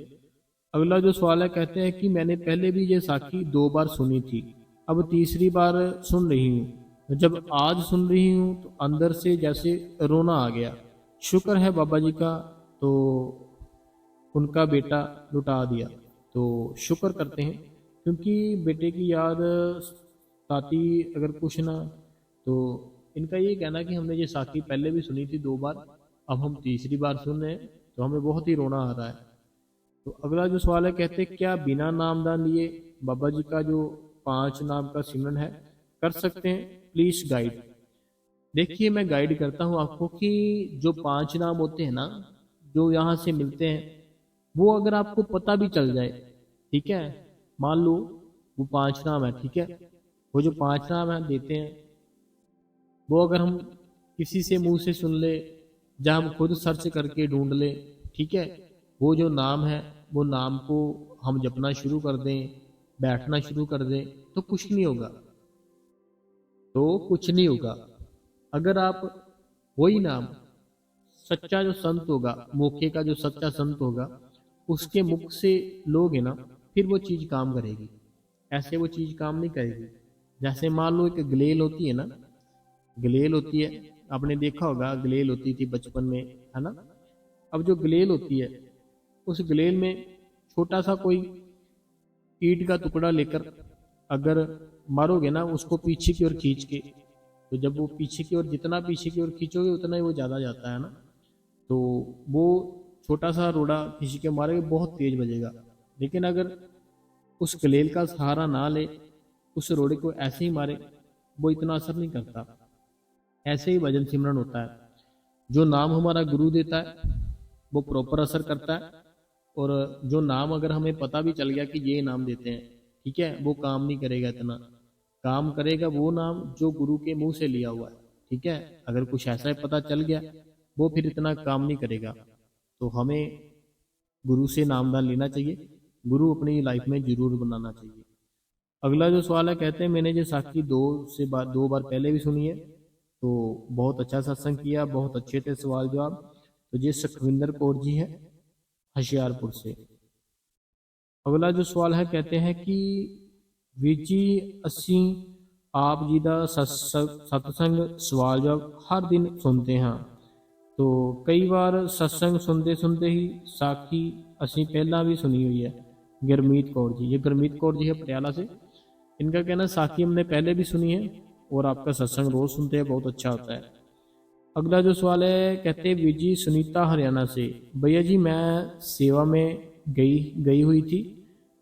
अगला जो सवाल है, कहते हैं कि मैंने पहले भी ये साखी 2 बार सुनी थी, अब तीसरी बार सुन रही हूँ। जब आज सुन रही हूँ तो अंदर से जैसे रोना आ गया। शुक्र है बाबा जी का, तो उनका बेटा लुटा दिया। तो शुक्र करते हैं, क्योंकि बेटे की याद ताती अगर कुछ ना, तो इनका ये कहना कि हमने ये साखी पहले भी सुनी थी 2 बार, अब हम तीसरी बार सुन रहे हैं, तो हमें बहुत ही रोना आ रहा है। तो अगला जो सवाल है, कहते हैं क्या बिना नामदान लिए बाबा जी का जो 5 नाम का सिमरन है कर सकते हैं? Please guide. देखिए मैं गाइड करता हूँ आपको कि जो 5 नाम होते हैं ना, जो यहाँ से मिलते हैं, वो अगर आपको पता भी चल जाए, ठीक है, मान लो वो 5 नाम है, ठीक है, वो जो 5 नाम है देते हैं, वो अगर हम किसी से मुंह से सुन ले, या हम खुद सर्च करके ढूंढ ले, ठीक है, वो जो नाम है वो नाम को हम जपना शुरू कर दें, बैठना शुरू कर दें, तो कुछ नहीं होगा। अगर आप वही नाम सच्चा जो संत होगा, मोखे का जो सच्चा संत होगा, उसके मुख से लोगे ना, फिर वो चीज़ काम करेगी। ऐसे वो चीज़ काम नहीं करेगी। जैसे मान लो एक गलेल होती है ना, गलेल होती है, आपने देखा होगा गलेल होती थी बचपन में, है ना। अब जो गलेल होती है, उस गलेल में छोटा सा कोई ईंट का टुकड़ा लेकर अगर मारोगे ना उसको पीछे की ओर खींच के, तो जब वो पीछे की ओर, जितना पीछे की ओर खींचोगे उतना ही वो ज़्यादा जाता है ना। तो वो छोटा सा रोड़ा किसी के मारोगे बहुत तेज बजेगा। लेकिन अगर उस गलेल का सहारा ना ले, उस रोड़े को ऐसे ही मारे, वो इतना असर नहीं करता। ऐसे ही भजन सिमरन होता है। जो नाम हमारा गुरु देता है वो प्रॉपर असर करता है, और जो नाम अगर हमें पता भी चल गया कि ये नाम देते हैं, ठीक है, वो काम नहीं करेगा। इतना काम करेगा वो नाम जो गुरु के मुंह से लिया हुआ है, ठीक है। अगर कुछ ऐसा पता चल गया, वो फिर इतना काम नहीं करेगा। तो हमें गुरु से नामदान लेना चाहिए, गुरु अपनी लाइफ में जरूर बनाना चाहिए। अगला जो सवाल है, कहते हैं मैंने जो साखी दो बार पहले भी सुनी है, तो बहुत अच्छा सत्संग किया, बहुत अच्छे थे सवाल जवाब। तो ये सुखविंदर कौर जी है होशियारपुर से। अगला जो सवाल है, कहते हैं कि ਵੀਰ ਜੀ ਅਸੀਂ ਆਪ ਜੀ ਦਾ सत्संग सवाल जवाब हर दिन सुनते हैं। तो कई बार सत्संग सुनते सुनते ही साखी ਅਸੀਂ पहला भी सुनी हुई है। गुरमीत कौर जी, ये गुरमीत कौर जी है पटियाला से। इनका कहना साखी हमने पहले भी सुनी है और आपका सत्संग रोज सुनते हैं, बहुत अच्छा होता है। अगला जो सवाल है, कहते वीर जी सुनीता हरियाणा से, भैया जी मैं सेवा में गई हुई थी,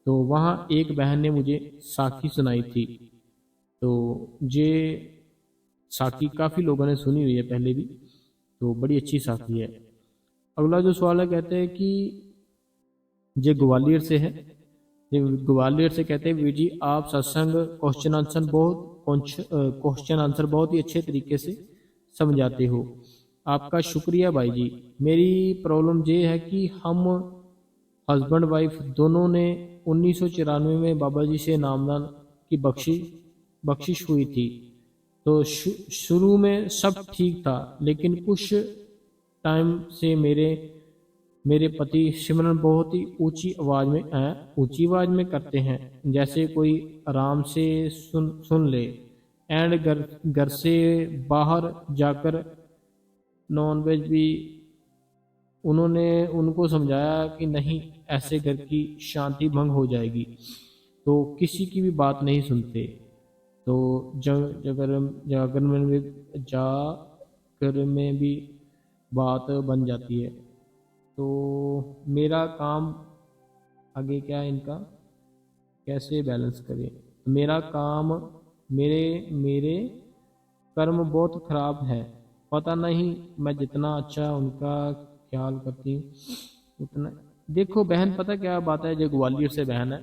तो वहाँ एक बहन ने मुझे साखी सुनाई थी। तो ये साखी काफ़ी लोगों ने सुनी हुई है पहले भी, तो बड़ी अच्छी साखी है। अगला जो सवाल है, कहते हैं कि ये ग्वालियर से है। ये ग्वालियर से कहते हैं वीर जी आप सत्संग क्वेश्चन आंसर बहुत ही अच्छे तरीके से समझाते हो, आपका शुक्रिया भाई जी। मेरी प्रॉब्लम ये है कि हम हस्बैंड वाइफ दोनों ने 1994 में बाबा जी से नामदान की बख्शिश हुई थी। तो शुरू में सब ठीक था, लेकिन कुछ टाइम से मेरे पति सिमरन बहुत ही ऊंची आवाज में करते हैं, जैसे कोई आराम से सुन ले। एंड घर से बाहर जाकर नॉनवेज भी, उन्होंने उनको समझाया कि नहीं, ऐसे घर की शांति भंग हो जाएगी, तो किसी की भी बात नहीं सुनते। तो जागर में भी बात बन जाती है। तो मेरा काम आगे क्या है, इनका कैसे बैलेंस करें। मेरा काम मेरे कर्म बहुत खराब है, पता नहीं मैं जितना अच्छा उनका ख्याल करती हूँ उतना। देखो बहन, पता क्या बात है, जो ग्वालियर से बहन है,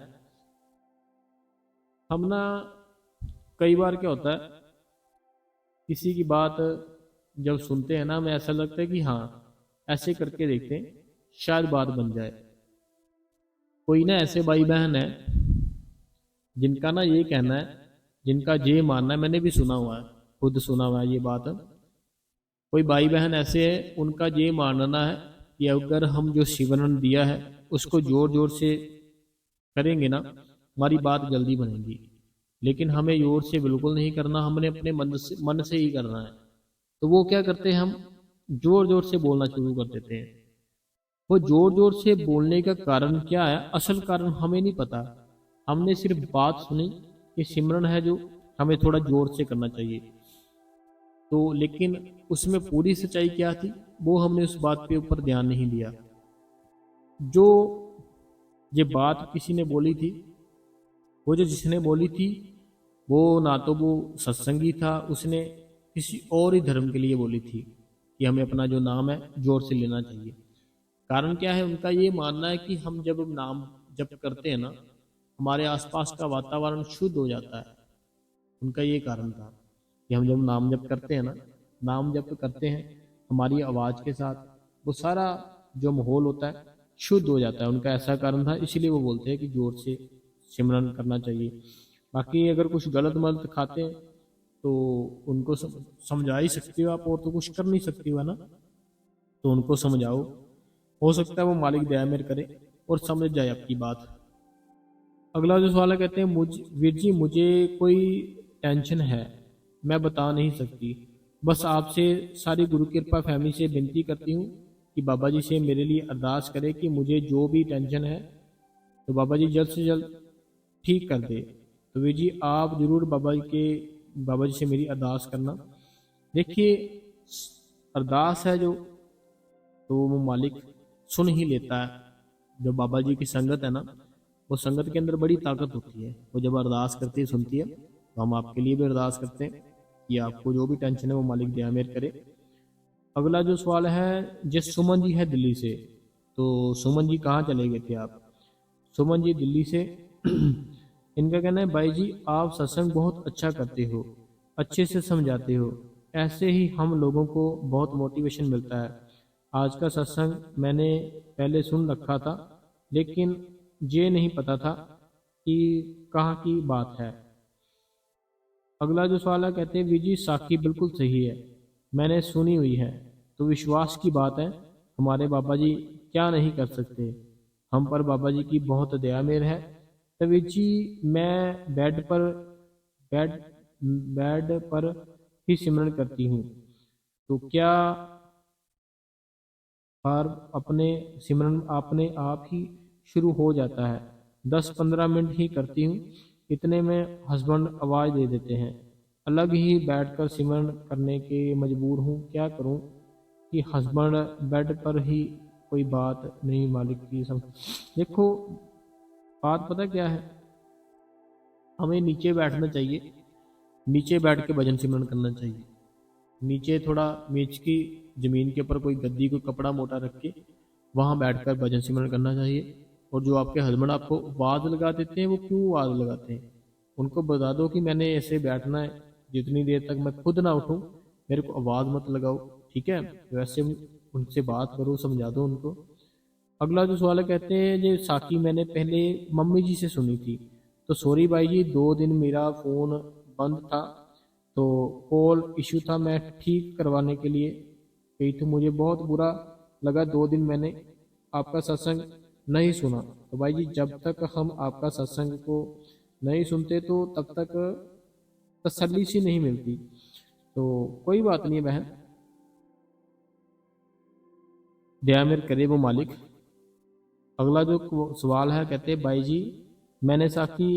हम ना कई बार क्या होता है, किसी की बात जब सुनते हैं ना, हमें ऐसा लगता है कि हाँ ऐसे करके देखते हैं शायद बात बन जाए। कोई ना ऐसे भाई बहन है जिनका ना ये कहना है, जिनका ये मानना है, मैंने भी सुना हुआ है, खुद सुना हुआ है ये बात। कोई भाई बहन ऐसे है, उनका ये मानना है कि अगर हम जो सिमरन दिया है उसको जोर जोर से करेंगे ना, हमारी बात जल्दी बनेगी। लेकिन हमें जोर से बिल्कुल नहीं करना, हमने अपने मन से ही करना है। तो वो क्या करते हैं, हम जोर जोर से बोलना शुरू कर देते हैं। वो जोर जोर से बोलने का कारण क्या है, असल कारण हमें नहीं पता। हमने सिर्फ बात सुनी कि सिमरन है जो हमें थोड़ा जोर से करना चाहिए, तो लेकिन उसमें पूरी सच्चाई क्या थी वो हमने उस बात के ऊपर ध्यान नहीं दिया। जो ये बात किसी ने बोली थी, वो जो जिसने बोली थी वो ना तो वो सत्संगी था, उसने किसी और ही धर्म के लिए बोली थी कि हमें अपना जो नाम है जोर से लेना चाहिए। कारण क्या है, उनका ये मानना है कि हम जब नाम जप करते हैं ना, हमारे आसपास का वातावरण शुद्ध हो जाता है। उनका ये कारण था कि हम जब नाम जप करते हैं ना, नाम जप करते हैं हमारी आवाज़ के साथ, वो सारा जो माहौल होता है शुद्ध हो जाता है। उनका ऐसा कारण था, इसलिए वो बोलते हैं कि जोर से सिमरन करना चाहिए। बाकी अगर कुछ गलत मलत खाते हैं तो उनको समझा ही सकते हो आप, और तो कुछ कर नहीं सकती हो, है ना। तो उनको समझाओ, हो सकता है वो मालिक दया मेर करे और समझ जाए आपकी बात। अगला जो सवाल है, कहते हैं वीर जी मुझे कोई टेंशन है, मैं बता नहीं सकती। बस आपसे सारी गुरु कृपा फैमिली से विनती करती हूँ कि बाबा जी से मेरे लिए अरदास करें कि मुझे जो भी टेंशन है तो बाबा जी जल्द से जल्द ठीक कर दे। तो वीर जी आप जरूर बाबा जी से मेरी अरदास करना। देखिए, अरदास है जो, तो वो मालिक सुन ही लेता है। जो बाबा जी की संगत है ना, वो संगत के अंदर बड़ी ताकत होती है। वो जब अरदास करती है, सुनती है। तो हम आपके लिए भी अरदास करते हैं कि आपको जो भी टेंशन है वो मालिक दया मेहर करे। अगला जो सवाल है, जिस सुमन जी है दिल्ली से, तो सुमन जी कहाँ चले गए थे आप? सुमन जी दिल्ली से इनका कहना है, भाई जी आप सत्संग बहुत अच्छा करते हो, अच्छे से समझाते हो, ऐसे ही हम लोगों को बहुत मोटिवेशन मिलता है। आज का सत्संग मैंने पहले सुन रखा था, लेकिन ये नहीं पता था कि कहाँ की बात है। अगला जो सवाल है, कहते हैं विजी साखी बिल्कुल सही है, मैंने सुनी हुई है, तो विश्वास की बात है। हमारे बाबा जी क्या नहीं कर सकते, हम पर बाबा जी की बहुत दया मेहर है। तो विजी मैं बेड बेड पर ही सिमरन करती हूँ, तो क्या और अपने सिमरन अपने आप ही शुरू हो जाता है। 10-15 मिनट ही करती हूँ, इतने में हस्बैंड आवाज़ दे देते हैं। अलग ही बैठकर सिमरन करने के मजबूर हूँ, क्या करूँ कि हस्बैंड बेड पर ही, कोई बात नहीं मालिक की समझ। देखो, बात पता क्या है, हमें नीचे बैठना चाहिए, नीचे बैठ के भजन सिमरन करना चाहिए। नीचे थोड़ा मेज की जमीन के ऊपर कोई गद्दी, कोई कपड़ा मोटा रख के वहां बैठकर भजन सिमरन करना चाहिए। और जो आपके हस्बैंड आपको आवाज लगा देते हैं, वो क्यों आवाज लगाते हैं, उनको बता दो कि मैंने ऐसे बैठना है, जितनी देर तक मैं खुद ना उठूं मेरे को आवाज मत लगाओ। ठीक है, वैसे उनसे बात करो, समझा दो उनको। अगला जो सवाल है, कहते हैं ये साखी मैंने पहले मम्मी जी से सुनी थी, तो सॉरी भाई जी 2 दिन मेरा फ़ोन बंद था, तो कॉल इशू था, मैं ठीक करवाने के लिए गई थी, मुझे बहुत बुरा लगा। 2 दिन मैंने आपका सत्संग नहीं सुना। तो भाई जी जब तक हम आपका सत्संग को नहीं सुनते तो तब तक तसल्ली सी नहीं मिलती। तो कोई बात नहीं है बहन, दया मेर करे वो मालिक। अगला जो सवाल है, कहते हैं भाई जी मैंने साखी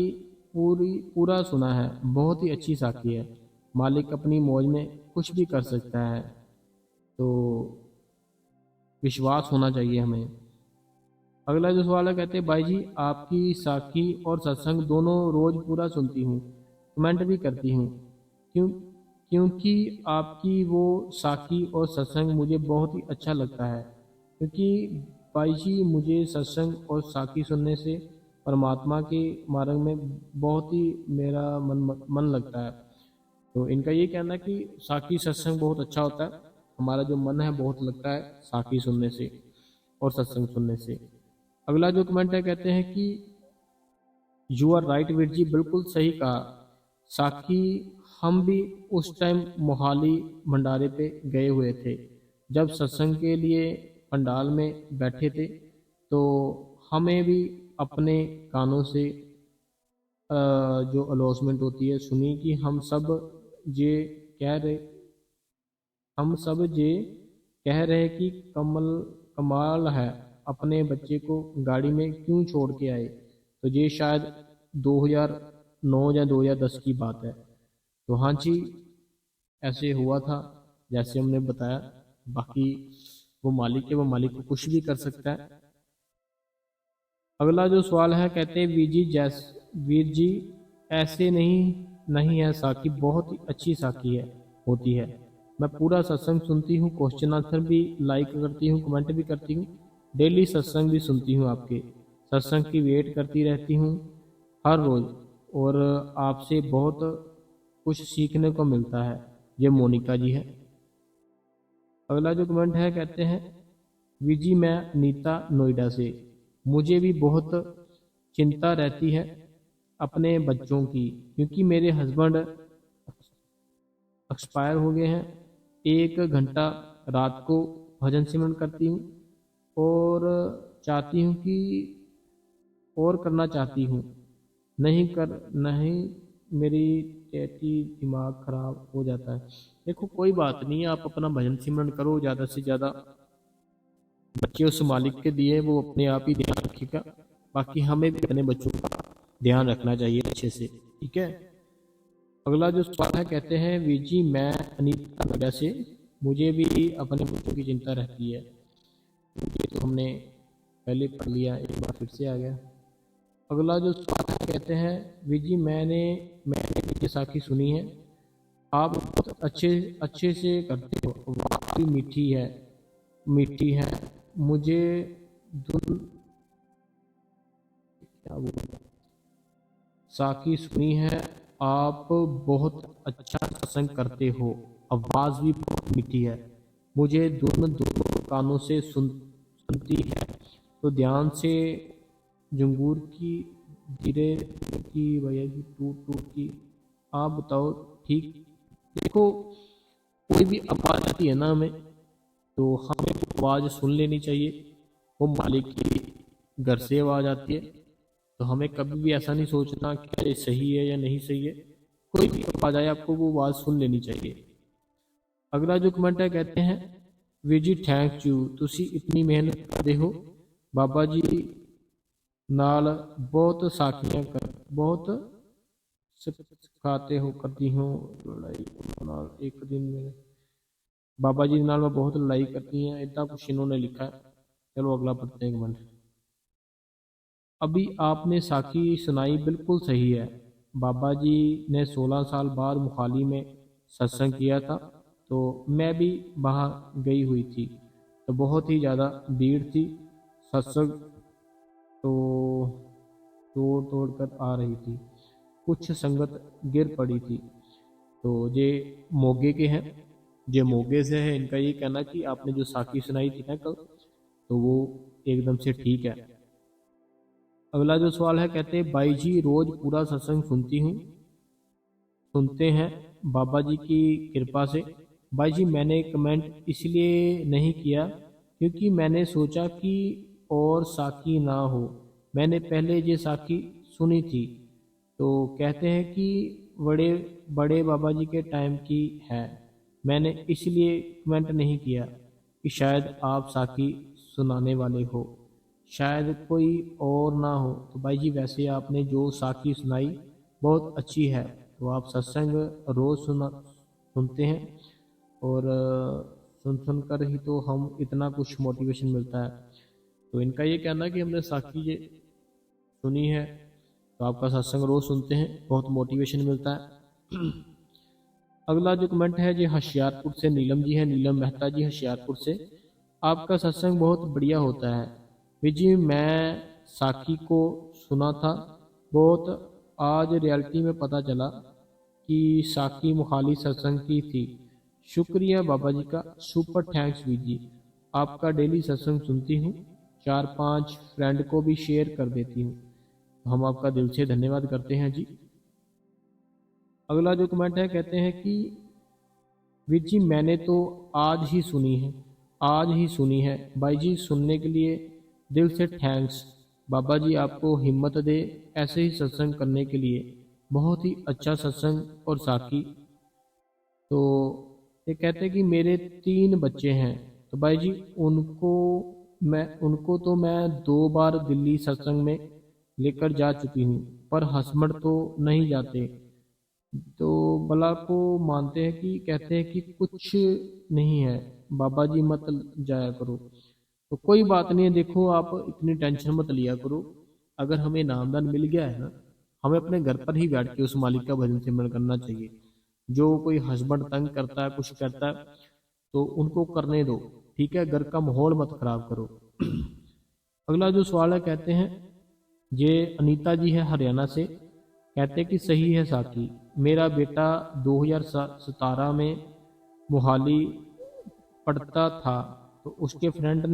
पूरा सुना है, बहुत ही अच्छी साखी है, मालिक अपनी मौज में कुछ भी कर सकता है, तो विश्वास होना चाहिए हमें। अगला जो सवाल है, कहते हैं भाई जी आपकी साखी और सत्संग दोनों रोज पूरा सुनती हूँ, कमेंट भी करती हूँ, क्योंकि आपकी वो साखी और सत्संग मुझे बहुत ही अच्छा लगता है। क्योंकि भाई जी मुझे सत्संग और साखी सुनने से परमात्मा के मार्ग में बहुत ही मेरा मन लगता है। तो इनका ये कहना है कि साखी सत्संग बहुत अच्छा होता है, हमारा जो मन है बहुत लगता है साखी सुनने से और सत्संग सुनने से। अगला जो कमेंट है, कहते हैं कि you are right Veer ji, बिल्कुल सही कहा। साखी हम भी उस टाइम मोहाली भंडारे पे गए हुए थे, जब सत्संग के लिए पंडाल में बैठे थे, तो हमें भी अपने कानों से जो अनाउंसमेंट होती है सुनी कि ये कह रहे हम सब ये कह रहे कि कमाल है, अपने बच्चे को गाड़ी में क्यों छोड़ के आए। तो ये शायद 2009 या 2010 की बात है। तो हाँ जी, ऐसे हुआ था जैसे हमने बताया। बाकी वो मालिक है, वो मालिक को कुछ भी कर सकता है। अगला जो सवाल है, कहते हैं वीर जी ऐसे नहीं नहीं है, साकी बहुत ही अच्छी साकी है होती है। मैं पूरा सत्संग सुनती हूँ, क्वेश्चन आंसर भी लाइक करती हूँ, कमेंट भी करती हूँ, डेली सत्संग भी सुनती हूँ, आपके सत्संग की वेट करती रहती हूँ हर रोज, और आपसे बहुत कुछ सीखने को मिलता है। ये मोनिका जी है। अगला जो कमेंट है, कहते हैं विजी मैं नीता नोएडा से, मुझे भी बहुत चिंता रहती है अपने बच्चों की, क्योंकि मेरे हस्बैंड एक्सपायर हो गए हैं। 1 घंटा रात को भजन सिमरन करती हूँ, और चाहती हूँ कि और करना चाहती हूँ, नहीं मेरी टैटी दिमाग खराब हो जाता है। देखो कोई बात नहीं है, आप अपना भजन सिमरन करो ज़्यादा से ज़्यादा। बच्चे उस मालिक के दिए, वो अपने आप ही ध्यान रखेगा। बाकी हमें भी अपने बच्चों का ध्यान रखना चाहिए अच्छे से। ठीक है। अगला जो सवाल है, कहते हैं वीर जी मैं अनीता नोएडा से, मुझे भी अपने बच्चों की चिंता रहती है। ये तो हमने पहले पढ़ लिया, एक बार फिर से आ गया। अगला जो सवाल है, कहते हैं वीर जी मैंने भी ये साखी सुनी है, आप बहुत अच्छे अच्छे से करते हो, वाकई मीठी है। मुझे धुन क्या बोलूं, साकी सुनी है, आप बहुत अच्छा सत्संग करते हो, आवाज़ भी बहुत मीठी है। मुझे धुन दोनों कानों से सुनती है, तो ध्यान से जंगूर की धीरे की भैया की टूट टूट की। आप बताओ ठीक। देखो कोई भी आवाज़ आती है ना हमें, तो हमें आवाज़ सुन लेनी चाहिए। वो मालिक की घर से आवाज़ आती है, तो हमें कभी भी ऐसा नहीं सोचना कि ये सही है या नहीं सही है। कोई भी आवाज़ आए आपको वो आवाज़ सुन लेनी चाहिए। अगला जो कमेंट है, कहते हैं ਵੀਰ ਜੀ थैंक यू, ਤੁਸੀਂ इतनी मेहनत ਕਰਦੇ हो, बाबा जी नाल बहुत साखियां कर बहुत सिखाते हो करती हूँ लड़ाई नाल एक दिन में बाबा जी नाल मैं बहुत लड़ाई करती हैं, इतना कुछ इन्होंने लिखा है। चलो अगला पढ़ते हैं कमेंट। अभी आपने साखी सुनाई बिल्कुल सही है। बाबा जी ने 16 साल बाद मुहाली में सत्संग किया था, तो मैं भी वहाँ गई हुई थी, तो बहुत ही ज़्यादा भीड़ थी। सत्संग तो तोड़ तोड़ कर आ रही थी, कुछ संगत गिर पड़ी थी। तो ये मोगे के हैं, ये मोगे से है। इनका ये कहना कि आपने जो साखी सुनाई थी ना कल, तो वो एकदम से ठीक है। अगला जो सवाल है, कहते हैं भाई जी रोज पूरा सत्संग सुनते हैं बाबा जी की कृपा से। भाई जी मैंने कमेंट इसलिए नहीं किया क्योंकि मैंने सोचा कि और साखी ना हो, मैंने पहले ये साखी सुनी थी, तो कहते हैं कि बड़े बड़े बाबा जी के टाइम की है। मैंने इसलिए कमेंट नहीं किया कि शायद आप साखी सुनाने वाले हो, शायद कोई और ना हो। तो भाई जी वैसे आपने जो साखी सुनाई बहुत अच्छी है, तो आप सत्संग रोज़ सुनते हैं, और सुन सुन कर ही तो हम इतना कुछ मोटिवेशन मिलता है। तो इनका ये कहना है कि हमने साखी ये सुनी है, तो आपका सत्संग रोज़ सुनते हैं, बहुत मोटिवेशन मिलता है। अगला जो कमेंट है जी होशियारपुर से नीलम जी है, नीलम मेहता जी होशियारपुर से। आपका सत्संग बहुत बढ़िया होता है विजय जी, मैं साखी को सुना था बहुत, आज रियलिटी में पता चला कि साखी मुहाली सत्संग की थी। शुक्रिया बाबा जी का, सुपर थैंक्स वीर जी। आपका डेली सत्संग सुनती हूँ, 4-5 फ्रेंड को भी शेयर कर देती हूँ। हम आपका दिल से धन्यवाद करते हैं जी। अगला जो कमेंट है, कहते हैं कि वीर जी मैंने तो आज ही सुनी है, आज ही सुनी है। भाई जी सुनने के लिए दिल से थैंक्स। बाबा जी आपको हिम्मत दे ऐसे ही सत्संग करने के लिए। बहुत ही अच्छा सत्संग और साखी। तो ये कहते हैं कि मेरे 3 बच्चे हैं, तो भाई जी उनको तो मैं 2 बार दिल्ली सत्संग में लेकर जा चुकी हूँ, पर हस्बैंड तो नहीं जाते, तो बला को मानते हैं कि कहते हैं कि कुछ नहीं है, बाबा जी मत जाया करो। तो कोई बात नहीं है, देखो आप इतनी टेंशन मत लिया करो। अगर हमें नामदान मिल गया है ना, हमें अपने घर पर ही बैठ के उस मालिक का भजन सिमरन करना चाहिए। जो कोई हस्बैंड तंग करता है कुछ करता है, तो उनको करने दो। ठीक है, घर का माहौल मत खराब करो। अगला जो सवाल है, कहते हैं ये अनीता जी है हरियाणा से। कहते कि सही है साथी, मेरा बेटा 2017 में मोहाली पढ़ता था, तो उसके फ्रेंड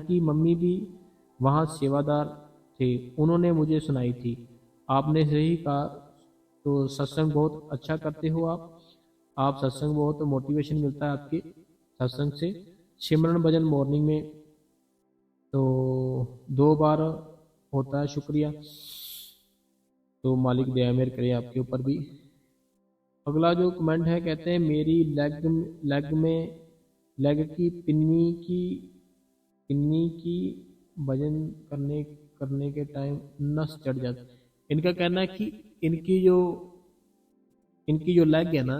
की मम्मी भी वहाँ सेवादार थे, उन्होंने मुझे सुनाई थी। आपने सही कहा, तो सत्संग बहुत अच्छा करते हो आप सत्संग बहुत मोटिवेशन मिलता है आपके सत्संग से। सिमरन भजन मॉर्निंग में तो 2 बार होता है, शुक्रिया। तो मालिक दया मेहर करे आपके ऊपर भी। अगला जो कमेंट है, कहते हैं मेरी लेग में लेग की पिन्नी की वजन करने करने के टाइम नस चढ़ जाती। इनका कहना है कि इनकी जो इनकी जो लेग है ना,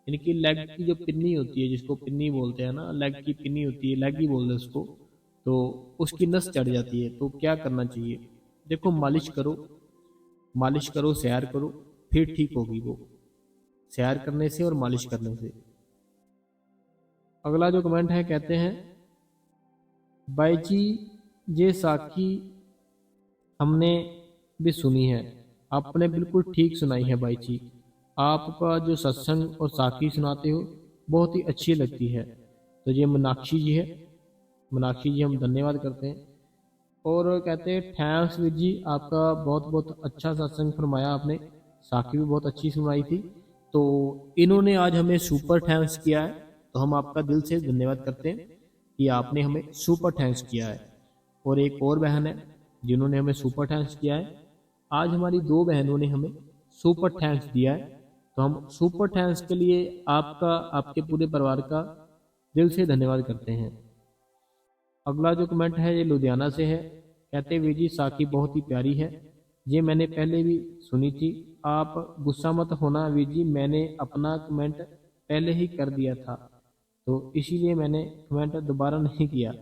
इनकी लेग की जो पिन्नी होती है, जिसको पिन्नी बोलते हैं ना, लेग की पिन्नी होती है, लेग ही बोलते हैं उसको, तो उसकी नस चढ़ जाती है। तो क्या करना चाहिए? देखो, मालिश करो, सैर करो, फिर ठीक होगी वो, सैर करने से और मालिश करने से। अगला जो कमेंट है, कहते हैं भाई जी ये साखी हमने भी सुनी है, आपने बिल्कुल ठीक सुनाई है भाई जी। आपका जो सत्संग और साखी सुनाते हो बहुत ही अच्छी लगती है। तो ये मीनाक्षी जी है, मीनाक्षी जी हम धन्यवाद करते हैं। और कहते हैं थैंक्स वीर जी, आपका बहुत बहुत अच्छा सत्संग फरमाया आपने, साखी भी बहुत अच्छी सुनाई थी। तो इन्होंने आज हमें सुपर थैंक्स किया है, तो हम आपका दिल से धन्यवाद करते हैं कि आपने हमें सुपर थैंक्स किया है। और एक और बहन है जिन्होंने हमें सुपर थैंक्स किया है। आज हमारी दो बहनों ने हमें सुपर थैंक्स दिया है, तो हम सुपर थैंक्स के लिए आपका, आपके पूरे परिवार का दिल से धन्यवाद करते हैं। अगला जो कमेंट है ये लुधियाना से है, कहते वीर जी साखी बहुत ही प्यारी है, ये मैंने पहले भी सुनी थी, आप गुस्सा मत होना वीर जी, मैंने अपना कमेंट पहले ही कर दिया था, तो इसीलिए मैंने कमेंट दोबारा नहीं किया,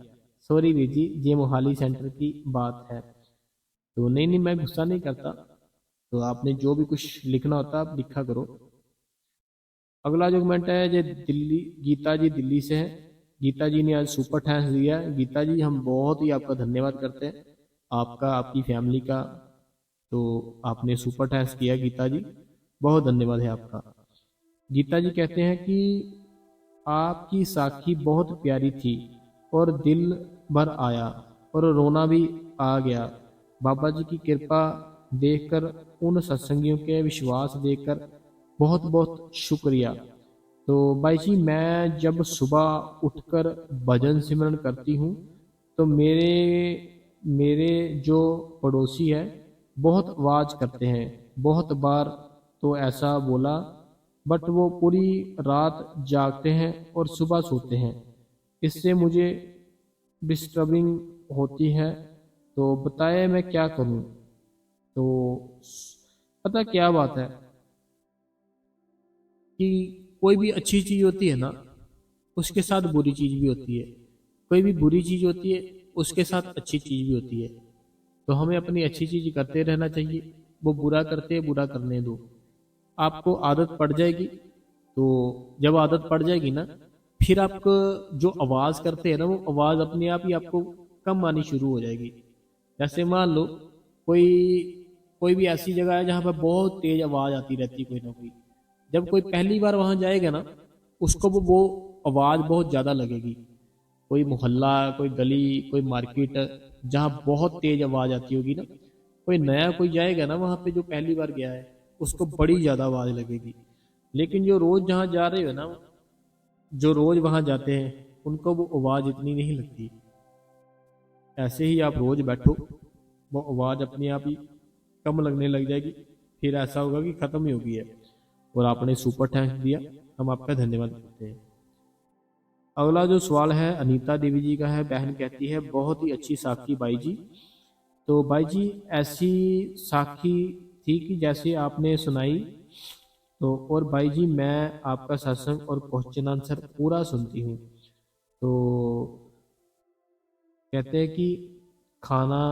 सॉरी वीर जी, ये मोहाली सेंटर की बात है। तो नहीं, मैं गुस्सा नहीं करता, तो आपने जो भी कुछ लिखना होता आप लिखा करो। अगला जो कमेंट है ये दिल्ली, गीता जी दिल्ली से है। गीता जी ने आज सुपर थैंक्स दिया है। गीता जी हम बहुत ही आपका धन्यवाद करते हैं, आपका, आपकी फैमिली का। तो आपने सुपर थैंक्स किया गीता जी, बहुत धन्यवाद है आपका। गीता जी कहते हैं कि आपकी साखी बहुत प्यारी थी और दिल भर आया और रोना भी आ गया। बाबा जी की कृपा देखकर, उन सत्संगियों के विश्वास देखकर बहुत बहुत शुक्रिया। तो भाई जी मैं जब सुबह उठकर भजन सिमरन करती हूँ तो मेरे मेरे जो पड़ोसी है बहुत आवाज करते हैं, बहुत बार तो ऐसा बोला, बट वो पूरी रात जागते हैं और सुबह सोते हैं, इससे मुझे डिस्टर्बिंग होती है, तो बताए मैं क्या करूं। तो पता क्या बात है कि कोई भी अच्छी चीज होती है ना, उसके साथ बुरी चीज भी होती है, कोई भी बुरी चीज होती है उसके साथ अच्छी चीज भी होती है। तो हमें अपनी अच्छी चीज करते रहना चाहिए, वो बुरा करते हैं बुरा करने दो, आपको आदत पड़ जाएगी। तो जब आदत पड़ जाएगी ना, फिर आपको जो आवाज करते हैं ना, वो आवाज अपने आप ही आपको कम आनी शुरू हो जाएगी। जैसे मान लो कोई कोई भी ऐसी जगह है जहाँ पर बहुत तेज आवाज आती रहती है कोई ना कोई, जब कोई पहली बार वहां जाएगा ना, उसको वो आवाज बहुत ज्यादा लगेगी। कोई मोहल्ला, कोई गली, कोई मार्केट जहाँ बहुत तेज आवाज आती होगी ना, कोई नया कोई जाएगा ना वहां पे, जो पहली बार गया है, उसको बड़ी ज्यादा आवाज लगेगी। लेकिन जो रोज जहाँ जा रहे हो ना, जो रोज वहां जाते हैं, उनको वो आवाज इतनी नहीं लगती। ऐसे ही आप रोज बैठो, वो आवाज अपने आप ही कम लगने लग जाएगी, फिर ऐसा होगा कि खत्म ही होगी है। और आपने सुपर थैंक्स दिया, हम आपका धन्यवाद करते हैं। अगला जो सवाल है अनीता देवी जी का है। बहन कहती है बहुत ही अच्छी साखी भाई जी। तो भाई जी ऐसी साखी थी कि जैसे आपने सुनाई, तो और भाई जी मैं आपका सत्संग और क्वेश्चन आंसर पूरा सुनती हूँ। तो कहते हैं कि खाना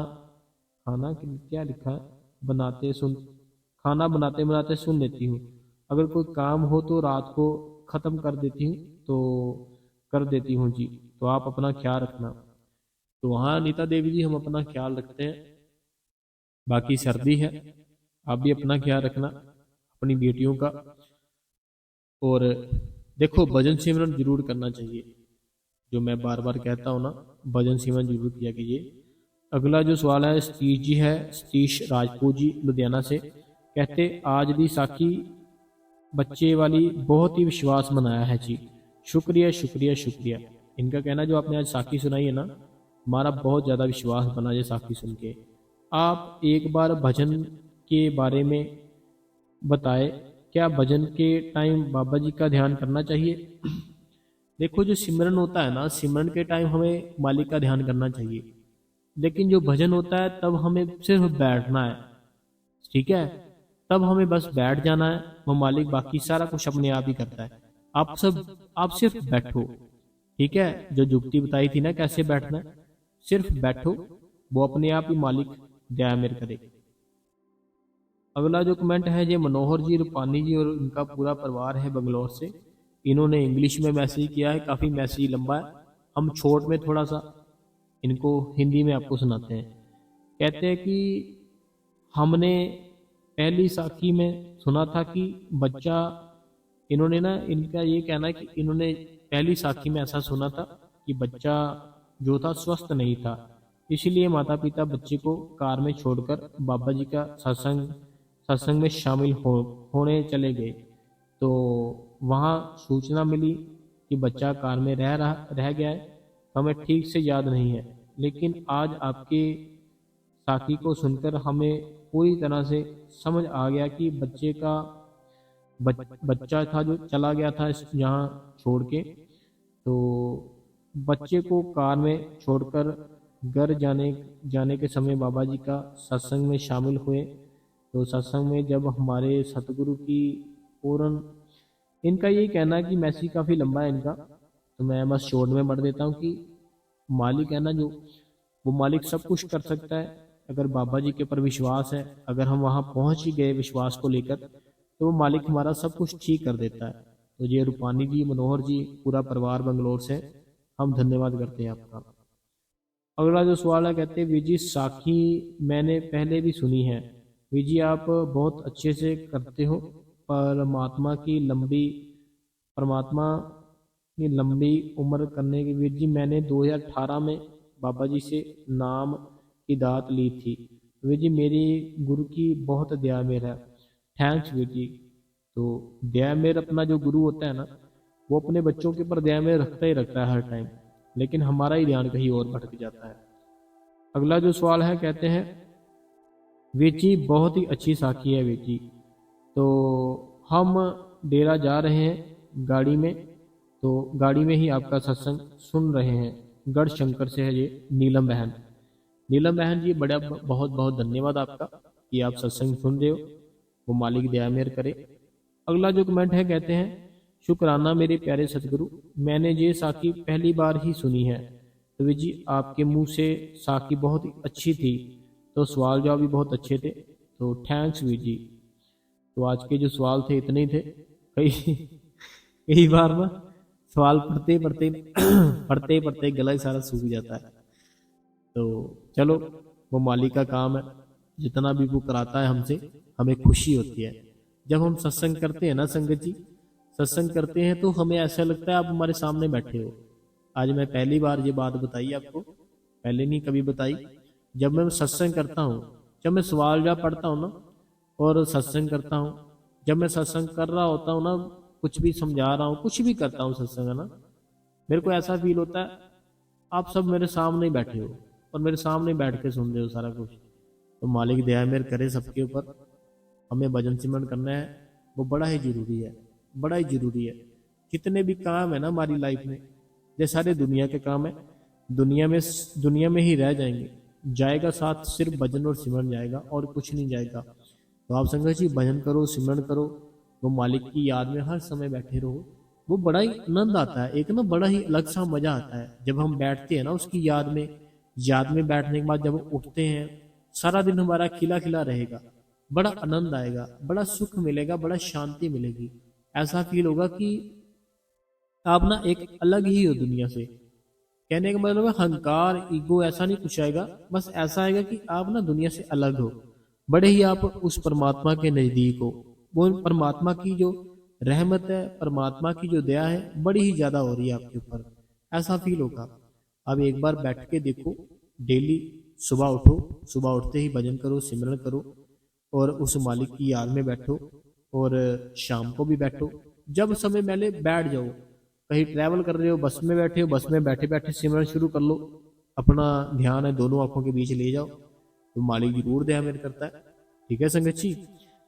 खाना क्या लिखा है, बनाते सुन खाना बनाते बनाते सुन लेती हूँ, अगर कोई काम हो तो रात को ख़त्म कर देती हूँ, तो कर देती हूँ जी। तो आप अपना ख्याल रखना। तो हाँ नीता देवी जी, हम अपना ख्याल रखते हैं। बाकी सर्दी है, आप भी अपना ख्याल रखना, अपनी बेटियों का। और देखो भजन सिमरन जरूर करना चाहिए, जो मैं बार बार कहता हूँ ना, भजन सिमरन जरूर किया कीजिए। अगला जो सवाल है सतीश जी है, सतीश राजपूत जी लुधियाना से। कहते आज दी साखी बच्चे वाली बहुत ही विश्वास मनाया है जी, शुक्रिया शुक्रिया शुक्रिया। इनका कहना जो आपने आज साखी सुनाई है ना, हमारा बहुत ज़्यादा विश्वास बना ये साखी सुन के। आप एक बार भजन के बारे में बताएं, क्या भजन के टाइम बाबा जी का ध्यान करना चाहिए? देखो, जो सिमरन होता है ना, सिमरन के टाइम हमें मालिक का ध्यान करना चाहिए, लेकिन जो भजन होता है तब हमें सिर्फ बैठना है। ठीक है, तब हमें बस बैठ जाना है, वो मालिक बाकी सारा कुछ अपने आप ही करता है। आप सिर्फ बैठो। ठीक है, जो जुक्ति बताई थी ना कैसे बैठना है, सिर्फ बैठो, वो अपने आप ही मालिक दया मेर करे। अगला जो कमेंट है ये मनोहर जी रूपानी जी और इनका पूरा परिवार है बंगलौर से। इन्होंने इंग्लिश में मैसेज किया है, काफ़ी मैसेज लंबा है, हम छोट में थोड़ा सा इनको हिंदी में आपको सुनाते हैं। कहते हैं कि हमने पहली साखी में सुना था कि बच्चा, इन्होंने ना, इनका ये कहना है कि इन्होंने पहली साखी में ऐसा सुना था कि बच्चा जो था स्वस्थ नहीं था, इसलिए माता पिता बच्चे को कार में छोड़कर बाबा जी का सत्संग में शामिल होने चले गए। तो वहाँ सूचना मिली कि बच्चा कार में रह गया है। हमें ठीक से याद नहीं है, लेकिन आज आपके साथी को सुनकर हमें पूरी तरह से समझ आ गया कि बच्चा था जो चला गया था यहाँ छोड़ के। तो बच्चे को कार में छोड़कर घर जाने के समय बाबा जी का सत्संग में शामिल हुए। तो सत्संग में जब हमारे सतगुरु की पूर्ण, इनका ये कहना है कि मैसेज काफ़ी लंबा है इनका, तो मैं बस शॉर्ट में पढ़ देता हूँ कि मालिक है ना जो, वो मालिक सब कुछ कर सकता है। अगर बाबा जी के ऊपर विश्वास है, अगर हम वहाँ पहुँच ही गए विश्वास को लेकर, तो वो मालिक हमारा सब कुछ ठीक कर देता है। तो ये रूपानी जी, मनोहर जी, पूरा परिवार बंगलोर से, हम धन्यवाद करते हैं आपका। अगला जो सवाल है, कहते हैं विजी साखी मैंने पहले भी सुनी है। विजी आप बहुत अच्छे से करते हो। परमात्मा की लंबी उम्र करने की। वीर जी मैंने 2018 में बाबा जी से नाम की दात ली थी। वीर जी मेरी गुरु की बहुत दया मेर है। थैंक्स वीर जी। तो दया मेर अपना जो गुरु होता है ना, वो अपने बच्चों के ऊपर दया मेर रखता ही रखता है हर टाइम, लेकिन हमारा ही ध्यान कहीं और भटक जाता है। अगला जो सवाल है, कहते हैं वीर जी बहुत ही अच्छी साखी है वीर जी। तो हम डेरा जा रहे हैं गाड़ी में, तो गाड़ी में ही आपका सत्संग सुन रहे हैं। गढ़ शंकर से है ये नीलम बहन। नीलम बहन जी, बड़ा बहुत बहुत धन्यवाद आपका कि आप सत्संग सुन रहे हो, वो मालिक दया मेहर करे। अगला जो कमेंट है, कहते हैं शुक्राना मेरे प्यारे सतगुरु, मैंने ये साखी पहली बार ही सुनी है। तो वी जी आपके मुंह से साखी बहुत ही अच्छी थी, तो सवाल जवाब भी बहुत अच्छे थे, तो थैंक्स वीर जी। तो आज के जो सवाल थे इतने ही थे। कई बार ना सवाल पढ़ते पढ़ते पढ़ते पढ़ते गला ही सारा सूख जाता है। तो चलो, वो मालिक का काम है, जितना भी वो कराता है हमसे, हमें खुशी होती है। जब हम सत्संग करते हैं ना संगत जी, सत्संग करते हैं तो हमें ऐसा लगता है आप हमारे सामने बैठे हो। आज मैं पहली बार ये बात बताई आपको, पहले नहीं कभी बताई। जब मैं सत्संग करता हूँ, जब मैं सवाल जवाब पढ़ता हूँ ना और सत्संग करता हूँ, जब मैं सत्संग कर रहा होता हूँ ना, कुछ भी समझा रहा हूँ, कुछ भी करता हूँ सत्संग है ना, मेरे को ऐसा फील होता है आप सब मेरे सामने ही बैठे हो और मेरे सामने बैठ के सुन रहे हो सारा कुछ। तो मालिक दया मेहर करे सबके ऊपर। हमें भजन सिमरन करना है, वो बड़ा ही जरूरी है, बड़ा ही जरूरी है। जितने भी काम है ना हमारी लाइफ में, ये सारे दुनिया के काम है, दुनिया में ही रह जाएंगे। जाएगा साथ सिर्फ भजन और सिमरन जाएगा और कुछ नहीं जाएगा। तो आप संगत जी भजन करो, सिमरन करो, वो मालिक की याद में हर समय बैठे रहो। वो बड़ा ही आनंद आता है, एक ना बड़ा ही अलग सा मजा आता है जब हम बैठते हैं ना उसकी याद में बैठने के बाद जब हम उठते हैं, सारा दिन हमारा खिला खिला रहेगा, बड़ा आनंद आएगा, बड़ा सुख मिलेगा, बड़ा शांति मिलेगी। ऐसा फील होगा कि आप ना एक अलग ही हो दुनिया से। कहने का मतलब है हंकार, ईगो ऐसा नहीं कुछ आएगा, बस ऐसा आएगा कि आप ना दुनिया से अलग हो, बड़े ही आप उस परमात्मा के नजदीक हो। वो परमात्मा की जो रहमत है, परमात्मा की जो दया है, बड़ी ही ज्यादा हो रही है आपके ऊपर, ऐसा फील होगा। अब एक बार बैठ के देखो, डेली सुबह उठो, सुबह उठते ही भजन करो, सिमरन करो और उस मालिक की याद में बैठो, और शाम को भी बैठो। जब समय मिले बैठ जाओ, कहीं ट्रैवल कर रहे हो, बस में बैठे हो, बस में बैठे बैठे सिमरन शुरू कर लो। अपना ध्यान है दोनों आंखों के बीच ले जाओ तो मालिक जरूर दया मेहर करता है। ठीक है संगत जी।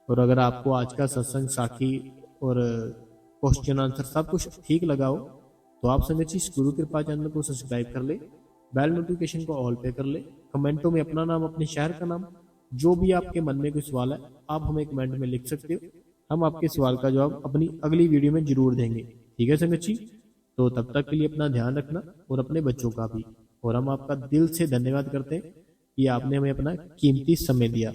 और अगर आपको आज का सत्संग साखी और क्वेश्चन आंसर सब कुछ ठीक लगा हो तो आप संगत जी इस गुरु कृपा चैनल को सब्सक्राइब कर ले, बेल नोटिफिकेशन को ऑल पे कर ले, कमेंटों में अपना नाम, अपने शहर का नाम, जो भी आपके मन में कोई सवाल है आप हमें कमेंट में लिख सकते हो। हम आपके सवाल का जवाब अपनी अगली वीडियो में जरूर देंगे। ठीक है संगत जी। तो तब तक के लिए अपना ध्यान रखना और अपने बच्चों का भी। और हम आपका दिल से धन्यवाद करते हैं कि आपने हमें अपना कीमती समय दिया।